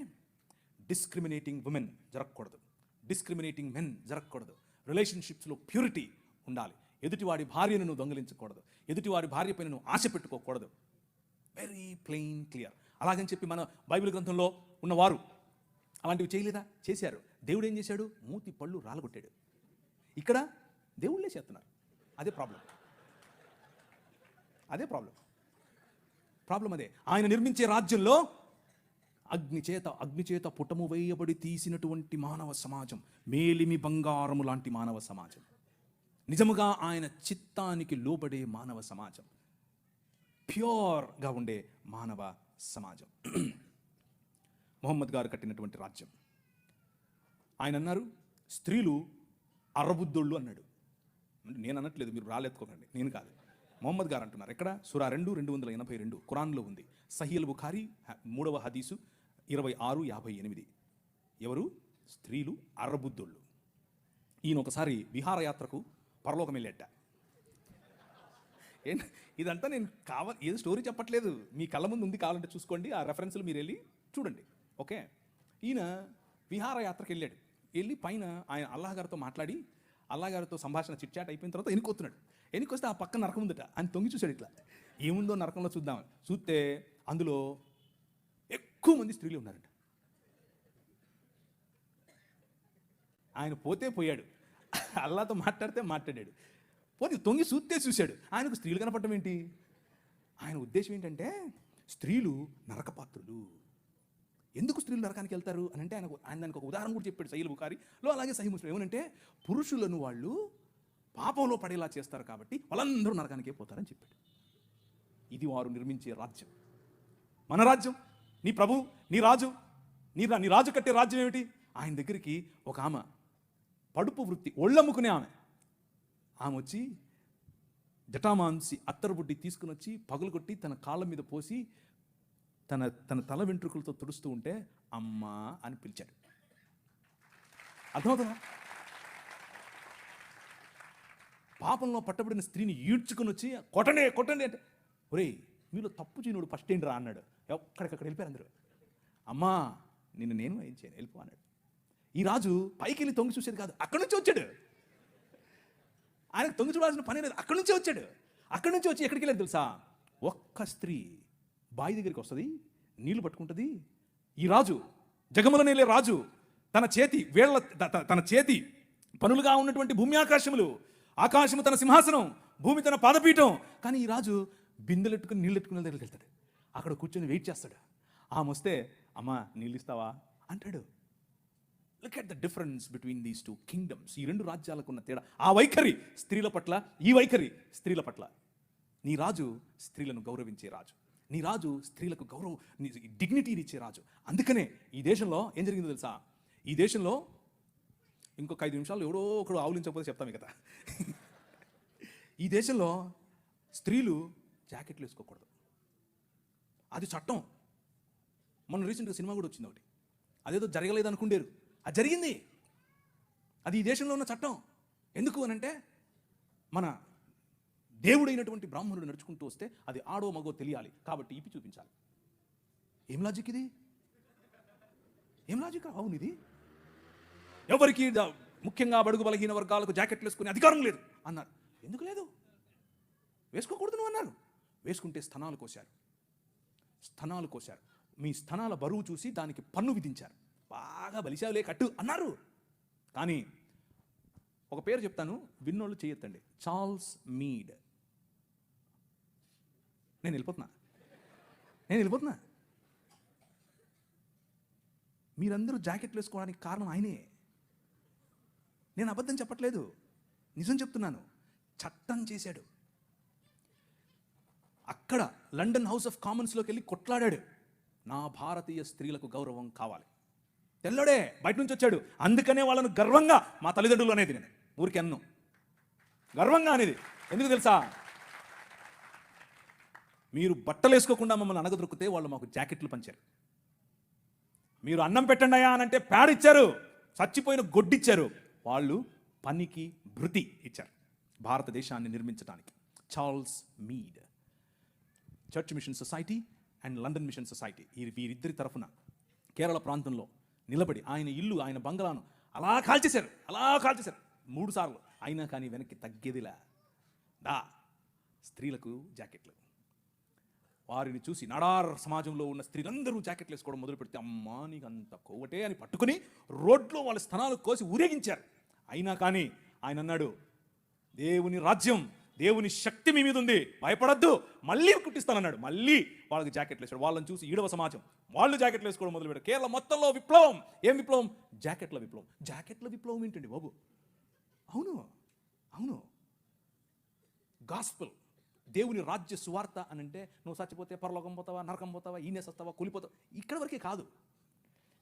డిస్క్రిమినేటింగ్ ఉమెన్ జరగకూడదు, డిస్క్రిమినేటింగ్ మెన్ జరగకూడదు, రిలేషన్షిప్స్లో ప్యూరిటీ ఉండాలి, ఎదుటివాడి భార్యను నువ్వు దొంగిలించకూడదు, ఎదుటివాడి భార్య పైన నువ్వు ఆశ పెట్టుకోకూడదు. Very plain clear. అలాగని చెప్పి మన బైబిల్ గ్రంథంలో ఉన్నవారు అలాంటివి చేయలేదా? చేశారు. దేవుడు ఏం చేశాడు? మూతి పళ్ళు రాలగొట్టాడు. ఇక్కడ దేవుళ్ళే చేస్తున్నారు. అదే ప్రాబ్లం. అదే ఆయన నిర్మించే రాజ్యంలో అగ్నిచేత పుటము వేయబడి తీసినటువంటి మానవ సమాజం, మేలిమి బంగారము లాంటి మానవ సమాజం, నిజముగా ఆయన చిత్తానికి లోబడే మానవ సమాజం, ప్యూర్గా ఉండే మానవ సమాజం. మొహమ్మద్ గారు కట్టినటువంటి రాజ్యం. ఆయన అన్నారు, స్త్రీలు అరబుద్దోళ్ళు అన్నాడు. నేను అనట్లేదు, మీరు రాలెత్తుకోకండి, నేను కాదు, మొహమ్మద్ గారు అంటున్నారు. ఎక్కడ? సూరా 2:282 ఖురాన్లో ఉంది. సహీల్ బుఖారీ 3వ హదీసు 26:58. ఎవరు? స్త్రీలు అరబుద్దోళ్ళు. ఈయన ఒకసారి విహారయాత్రకు పరలోకం వెళ్ళేట. ఇదంతా నేను ఏదో స్టోరీ చెప్పట్లేదు, మీ కళ్ళ ముందు ఉంది, కావాలంటే చూసుకోండి, ఆ రెఫరెన్స్లు మీరు వెళ్ళి చూడండి. ఓకే, ఈయన విహారయాత్రకు వెళ్ళి పైన ఆయన అల్లాహ్ గారితో మాట్లాడి, అల్లాహ్ గారితో సంభాషణ చిట్చాట్ అయిపోయిన తర్వాత ఎన్నికొస్తే ఆ పక్కన నరకం ఉందట. ఆయన తొంగి చూశాడు, ఇట్లా ఏముందో నరకంలో చూద్దాం. చూస్తే అందులో ఎక్కువ మంది స్త్రీలు ఉన్నారంట. ఆయన పోయాడు, అల్లాహతో మాట్లాడాడు. తొంగి చూశాడు, ఆయనకు స్త్రీలు కనపడటం ఏంటి? ఆయన ఉద్దేశం ఏంటంటే, స్త్రీలు నరకపాత్రులు. ఎందుకు స్త్రీలు నరకానికి వెళ్తారు అని అంటే, ఆయన దానికి ఒక ఉదాహరణ కూడా చెప్పాడు సహీల్ బుఖారీలో, అలాగే సహీ ముస్లిం. ఏమనంటే, పురుషులను వాళ్ళు పాపంలో పడేలా చేస్తారు కాబట్టి వాళ్ళందరూ నరకానికే పోతారని చెప్పాడు. ఇది వారు నిర్మించే రాజ్యం. మన రాజ్యం, నీ ప్రభు, నీ రాజు, నీ రాజు కట్టే రాజ్యం ఏమిటి? ఆయన దగ్గరికి ఒక ఆమె, పడుపు వృత్తి, ఒళ్ళమ్ముకునే ఆమె వచ్చి జటామాంసి అత్తరుబుడ్డి తీసుకుని వచ్చి పగులు కొట్టి తన కాళ్ళ మీద పోసి తన తల వెంట్రుకలతో తుడుస్తూ ఉంటే అమ్మా అని పిలిచాడు. అర్థమవుతుందా? పాపంలో పట్టబడిన స్త్రీని ఈడ్చుకుని వచ్చి కొట్టండి అంటే, ఒరేయ్ మీలో తప్పు చేయనుడు ఫస్ట్ ఏంటి రా అన్నాడు. ఎక్కడికక్కడ వెళ్ళిపోయారు అందరూ. అమ్మా నేను ఏం చేయను, వెళ్ళిపో అన్నాడు. ఈ రాజు పైకి వెళ్ళి తొంగి చూసేది కాదు, అక్కడి నుంచి వచ్చాడు. ఆయనకు తొంగి చూడాల్సిన పని లేదు, అక్కడి నుంచే వచ్చాడు. అక్కడి నుంచి వచ్చి ఎక్కడికి వెళ్ళాడు తెలుసా? ఒక్క స్త్రీ బావి దగ్గరికి వస్తుంది, నీళ్లు పట్టుకుంటుంది. ఈ రాజు, జగముల నేలే రాజు, తన చేతి పనులుగా ఉన్నటువంటి భూమి ఆకాశము తన సింహాసనం, భూమి తన పాదపీఠం. కానీ ఈ రాజు బిందెలెట్టుకుని నీళ్ళెట్టుకునే దగ్గరికి వెళ్తాడు. అక్కడ కూర్చొని వెయిట్ చేస్తాడు. ఆమె వస్తే, అమ్మా నీళ్ళు ఇస్తావా అంటాడు. Look at the difference between these 2 kingdoms. ఈ 2 రాజ్యాలకు ఉన్న తేడా. ఆ వైఖరి స్త్రీల పట్ల, ఈ వైఖరి స్త్రీల పట్ల. నీ రాజు స్త్రీలను గౌరవించే రాజు, నీ రాజు స్త్రీలకు డిగ్నిటీని ఇచ్చే రాజు. అందుకనే ఈ దేశంలో ఏం జరిగిందో తెలుసా? ఈ దేశంలో ఇంకొక 5 నిమిషాలు ఎవడో ఒకడు ఆవులించకపోతే చెప్తాం కదా. ఈ దేశంలో స్త్రీలు జాకెట్లు వేసుకోకూడదు, అది చట్టం. మొన్న రీసెంట్గా సినిమా కూడా వచ్చింది ఒకటి, అదేదో జరగలేదు అనుకుండేరు, అది జరిగింది. అది ఈ దేశంలో ఉన్న చట్టం. ఎందుకు అనంటే, మన దేవుడైనటువంటి బ్రాహ్మణుడు నడుచుకుంటూ వస్తే అది ఆడో మగో తెలియాలి కాబట్టి ఇప్పి చూపించాలి. ఏం లాజిక్ ఇది? ఏం లాజిక్? అవును, ఇది ఎవరికి ముఖ్యంగా బడుగు బలహీన వర్గాలకు జాకెట్లు వేసుకునే అధికారం లేదు అన్నారు. ఎందుకు లేదు? వేసుకోకూడదు నువ్వు అన్నారు. వేసుకుంటే స్తనాలు కోశారు. మీ స్తనాల బరువు చూసి దానికి పన్ను విధించారు. బాగా బలిశావులే కట్టు అన్నారు. కానీ ఒక పేరు చెప్తాను, విన్నోళ్ళు చేయొద్దండి. Charles Mead. నేను వెళ్ళిపోతున్నా. మీరందరూ జాకెట్లు వేసుకోవడానికి కారణం ఆయనే. నేను అబద్ధం చెప్పట్లేదు, నిజం చెప్తున్నాను. చట్టం చేశాడు. అక్కడ లండన్ హౌస్ ఆఫ్ కామన్స్లోకి వెళ్ళి కొట్లాడాడు, నా భారతీయ స్త్రీలకు గౌరవం కావాలి. తెల్లడే బయట నుంచి వచ్చాడు. అందుకనే వాళ్ళను గర్వంగా మా తల్లిదండ్రులు అనేది, నేను ఊరికి అన్ను గర్వంగా అనేది. ఎందుకు తెలుసా? మీరు బట్టలు వేసుకోకుండా మమ్మల్ని అనగదొరికితే వాళ్ళు మాకు జాకెట్లు పంచారు. మీరు అన్నం పెట్టండి అయ్యా అని అంటే ప్యాడ్ ఇచ్చారు, చచ్చిపోయిన గొడ్డిచ్చారు. వాళ్ళు పనికి భృతి ఇచ్చారు భారతదేశాన్ని నిర్మించడానికి. Charles Mead. Church mission society and London mission society, వీరిద్దరి తరఫున కేరళ ప్రాంతంలో నిలబడి ఆయన ఇల్లు, ఆయన బంగళాను అలా కాల్చేశారు 3 సార్లు. అయినా కానీ వెనక్కి తగ్గేదిలా. స్త్రీలకు జాకెట్లు. వారిని చూసి నాడార్ సమాజంలో ఉన్న స్త్రీలందరూ జాకెట్లు వేసుకోవడం మొదలు పెడితే, అమ్మా నీకు అంత కొవ్వటే అని పట్టుకుని రోడ్లో వాళ్ళ స్థనాలు కోసి ఊరేగించారు. అయినా కానీ ఆయన అన్నాడు, దేవుని రాజ్యం, దేవుని శక్తి మీ మీద ఉంది, భయపడద్దు, మళ్ళీ కుట్టిస్తానన్నాడు. మళ్ళీ వాళ్ళకి జాకెట్లు వేసాడు. వాళ్ళని చూసి ఈడవ సమాజం వాళ్ళు జాకెట్లు వేసుకోవడం మొదలు పెట్టారు. కేరళ మొత్తంలో విప్లవం. ఏం విప్లవం? జాకెట్ల విప్లవం. జాకెట్ల విప్లవం ఏంటండి బాబు? అవును గాస్పెల్, దేవుని రాజ్య సువార్త అని అంటే నువ్వు చచ్చిపోతే పరలోకం పోతావా, నరకం పోతావా, ఈనేసి వస్తావా, కూలిపోతావా, ఇక్కడ వరకే కాదు.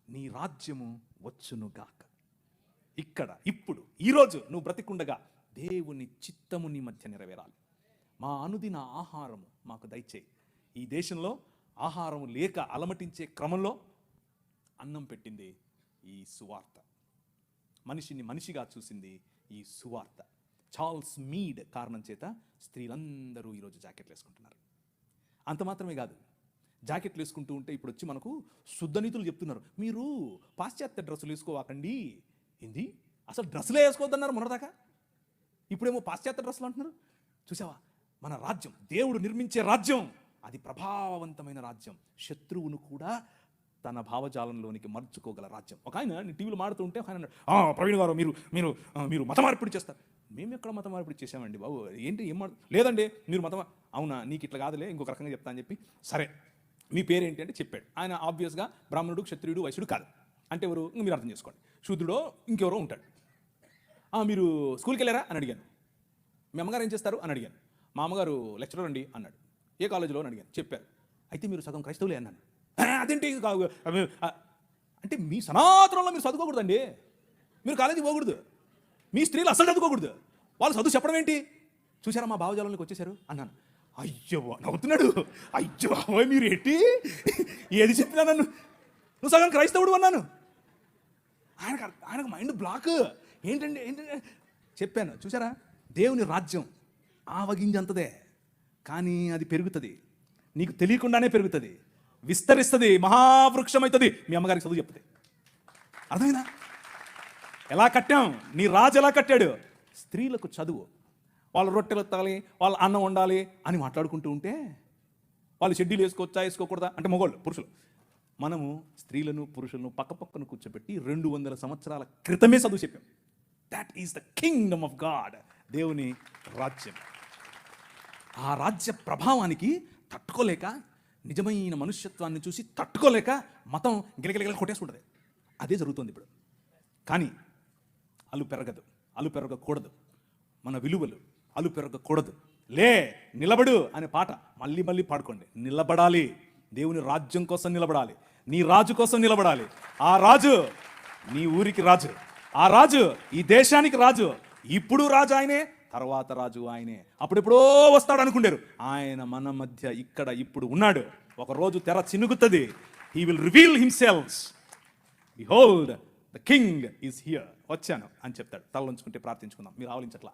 నీ రాజ్యము వచ్చునుగాక, ఇక్కడ ఇప్పుడు ఈరోజు నువ్వు బ్రతికుండగా దేవుని చిత్తము నీ మధ్య నెరవేరాలి. మా అనుదిన ఆహారము మాకు దయచేయి. ఈ దేశంలో ఆహారం లేక అలమటించే క్రమంలో అన్నం పెట్టింది ఈ సువార్త. మనిషిని మనిషిగా చూసింది ఈ సువార్త. చార్ల్స్ మీడ్ కారణం చేత స్త్రీలందరూ ఈరోజు జాకెట్లు వేసుకుంటున్నారు. అంత మాత్రమే కాదు, జాకెట్లు వేసుకుంటూ ఉంటే ఇప్పుడు వచ్చి మనకు శుద్ధనీతులు చెప్తున్నారు, మీరు పాశ్చాత్య డ్రెస్సులు వేసుకోవాకండి. ఏంది అసలు డ్రెస్సులే వేసుకోవద్దన్నారు మొన్నదాకా, ఇప్పుడేమో పాశ్చాత్య డ్రెస్సులు అంటున్నారు. చూసావా, మన రాజ్యం, దేవుడు నిర్మించే రాజ్యం, అది ప్రభావవంతమైన రాజ్యం. శత్రువును కూడా తన భావజాలంలోనికి మర్చుకోగల రాజ్యం. ఒక ఆయన టీవీలో మాడుతూ ఉంటే ఒక ఆయన అన్నాడు, ప్రవీణ్ గారు మీరు మీరు మీరు మత మార్పిడి చేస్తారు. మేము ఎక్కడ మత మార్పిడి చేసామండి బాబు, ఏంటి ఏం లేదండి మీరు అవునా, నీకు ఇట్లా కాదులే, ఇంకొక రకంగా చెప్తా అని చెప్పి, సరే మీ పేరేంటి అంటే చెప్పాడు. ఆయన ఆబ్వియస్గా బ్రాహ్మణుడు, క్షత్రియుడు, వైశ్యుడు కాదు. అంటే ఎవరు మీరు అర్థం చేసుకోండి, శూద్రుడో ఇంకెవరో ఉంటాడు. మీరు స్కూల్కి వెళ్ళారా అని అడిగాను. మీ అమ్మగారు ఏం చేస్తారు అని అడిగాను. మా అమ్మగారు లెక్చరర్ అండి అన్నాడు. ఏ కాలేజీలో అని అడిగాను. చెప్పారు. అయితే మీరు సగం క్రైస్తవులే అన్నాను. అదేంటి అంటే మీ సనాతనంలో మీరు చదువుకోకూడదండి, మీరు కాలేజీకి పోకూడదు, మీ స్త్రీలు అసలు చదువుకోకూడదు, వాళ్ళు చదువు చెప్పడం ఏంటి? చూసారా మా భావజాలంలోకి వచ్చేసారు అన్నాను. అయ్యో నవ్వుతున్నాడు. అయ్యో మీరు ఏంటి ఏది చెప్పినా నన్ను నువ్వు సగం క్రైస్తవుడు అన్నాను. ఆయనకు మైండ్ బ్లాక్. ఏంటండి చెప్పాను. చూసారా, దేవుని రాజ్యం ఆవగింజంతదే, కానీ అది పెరుగుతుంది, నీకు తెలియకుండానే పెరుగుతుంది, విస్తరిస్తుంది, మహావృక్షం అవుతుంది. మీ అమ్మగారికి చదువు చెప్తుంది. అర్థమైందా? ఎలా కట్టాం, నీ రాజు ఎలా కట్టాడు? స్త్రీలకు చదువు, వాళ్ళు రొట్టెలు ఎత్తాలి, వాళ్ళ అన్నం వండాలి అని మాట్లాడుకుంటూ ఉంటే, వాళ్ళు షెడ్యూల్ వేసుకోవచ్చా వేసుకోకూడదా అంటే మగవాళ్ళు, పురుషులు. మనము స్త్రీలను పురుషులను పక్కపక్కన కూర్చోబెట్టి 200 సంవత్సరాల క్రితమే చదువు చెప్పాం. That is the kingdom of God, దేవుని రాజ్యం. ఆ రాజ్య ప్రభావానికి తట్టుకోలేక, నిజమైన మనుష్యత్వాన్ని చూసి తట్టుకోలేక మతం గిలగిలగిల కొట్టేసుకుంటుంది. అదే జరుగుతుంది ఇప్పుడు. కానీ అలు పెరగకూడదు. మన విలువలు అలు పెరగకూడదు. లే నిలబడు అనే పాట మళ్ళీ మళ్ళీ పాడుకోండి. నిలబడాలి, దేవుని రాజ్యం కోసం నిలబడాలి, నీ రాజు కోసం నిలబడాలి. ఆ రాజు నీ ఊరికి రాజు, ఆ రాజు ఈ దేశానికి రాజు. ఇప్పుడు రాజు ఆయనే, తర్వాత రాజు ఆయనే. అప్పుడెప్పుడో వస్తాడు అనుకుంటారు, ఆయన మన మధ్య ఇక్కడ ఇప్పుడు ఉన్నాడు. ఒక రోజు తెర చినుగుతుంది. He will reveal himself. Behold the king is here. వచ్చాను అని చెప్తాడు. తలలుంచుకుంటే ప్రార్థించుకుందాం. మీరు ఆవలించట్లా,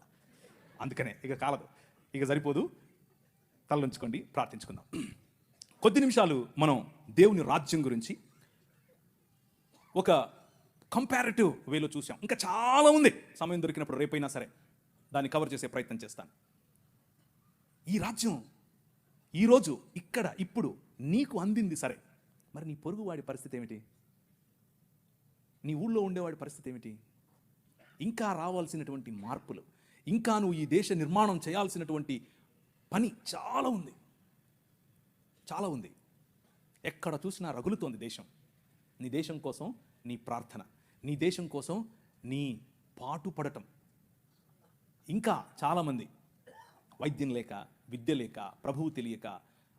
అందుకనే ఇక కాలదు, ఇక సరిపోదు. తలలుంచుకోండి, ప్రార్థించుకుందాం. కొద్ది నిమిషాలు మనం దేవుని రాజ్యం గురించి ఒక కంపారిటివ్ వేలో చూసాం. ఇంకా చాలా ఉంది, సమయం దొరికినప్పుడు రేపైనా సరే దాన్ని కవర్ చేసే ప్రయత్నం చేస్తాను. ఈ రాజ్యం ఈరోజు ఇక్కడ ఇప్పుడు నీకు అందింది సరే, మరి నీ పొరుగువాడి పరిస్థితి ఏమిటి? నీ ఊళ్ళో ఉండేవాడి పరిస్థితి ఏమిటి? ఇంకా రావాల్సినటువంటి మార్పులు, ఇంకా నువ్వు ఈ దేశ నిర్మాణం చేయాల్సినటువంటి పని చాలా ఉంది, చాలా ఉంది. ఎక్కడ చూసినా రగులుతోంది దేశం. నీ దేశం కోసం నీ ప్రార్థన, నీ దేశం కోసం నీ పాటుపడటం. ఇంకా చాలామంది వైద్యం లేక, విద్య లేక, ప్రభువు తెలియక,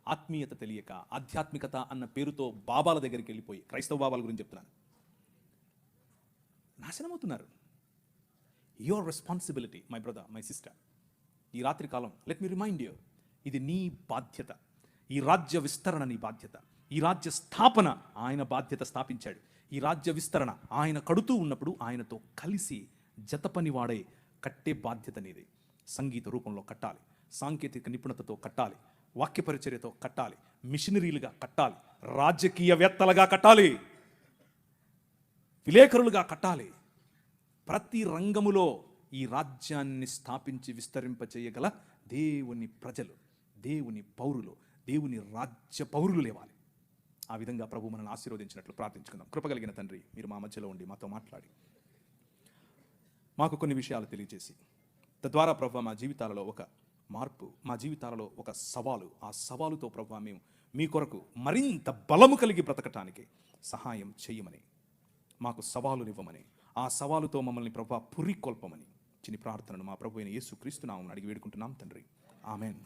ఆత్మీయత తెలియక, ఆధ్యాత్మికత అన్న పేరుతో బాబాల దగ్గరికి వెళ్ళిపోయి, క్రైస్తవ బాబాల గురించి చెప్తున్నాను, నాశనమవుతున్నారు. Your responsibility my brother, my sister. ఈ రాత్రి కాలం లెట్ మీ రిమైండ్ యూ, ఇది నీ బాధ్యత. ఈ రాజ్య విస్తరణ నీ బాధ్యత. ఈ రాజ్య స్థాపన ఆయన బాధ్యత, స్థాపించాడు. ఈ రాజ్య విస్తరణ ఆయన కడుతూ ఉన్నప్పుడు ఆయనతో కలిసి జతపని వాడే కట్టే బాధ్యత నీది. సంగీత రూపంలో కట్టాలి, సాంకేతిక నిపుణతతో కట్టాలి, వాక్య పరిచర్యతో కట్టాలి, మిషనరీలుగా కట్టాలి, రాజకీయవేత్తలుగా కట్టాలి, విలేకరులుగా కట్టాలి. ప్రతి రంగములో ఈ రాజ్యాన్ని స్థాపించి విస్తరింపచేయగల దేవుని ప్రజలు, దేవుని పౌరులు, దేవుని రాజ్య పౌరులు లేవాలి. ఆ విధంగా ప్రభు మనల్ని ఆశీర్వదించినట్లు ప్రార్థించుకుందాం. కృపగలిగిన తండ్రి, మీరు మా మధ్యలో ఉండి మాతో మాట్లాడి మాకు కొన్ని విషయాలు తెలియజేసి, తద్వారా ప్రభు మా జీవితాలలో ఒక మార్పు, మా జీవితాలలో ఒక సవాలు, ఆ సవాలుతో ప్రభు మేము మీ కొరకు మరింత బలము కలిగి బ్రతకటానికి సహాయం చేయమని, మాకు సవాలునివ్వమని, ఆ సవాలుతో మమ్మల్ని ప్రభు పురికొల్పమని చిన్ని ప్రార్థనను మా ప్రభు అయిన యేసు క్రీస్తు నామమున అడిగి వేడుకుంటున్నాం తండ్రి. ఆమెన్.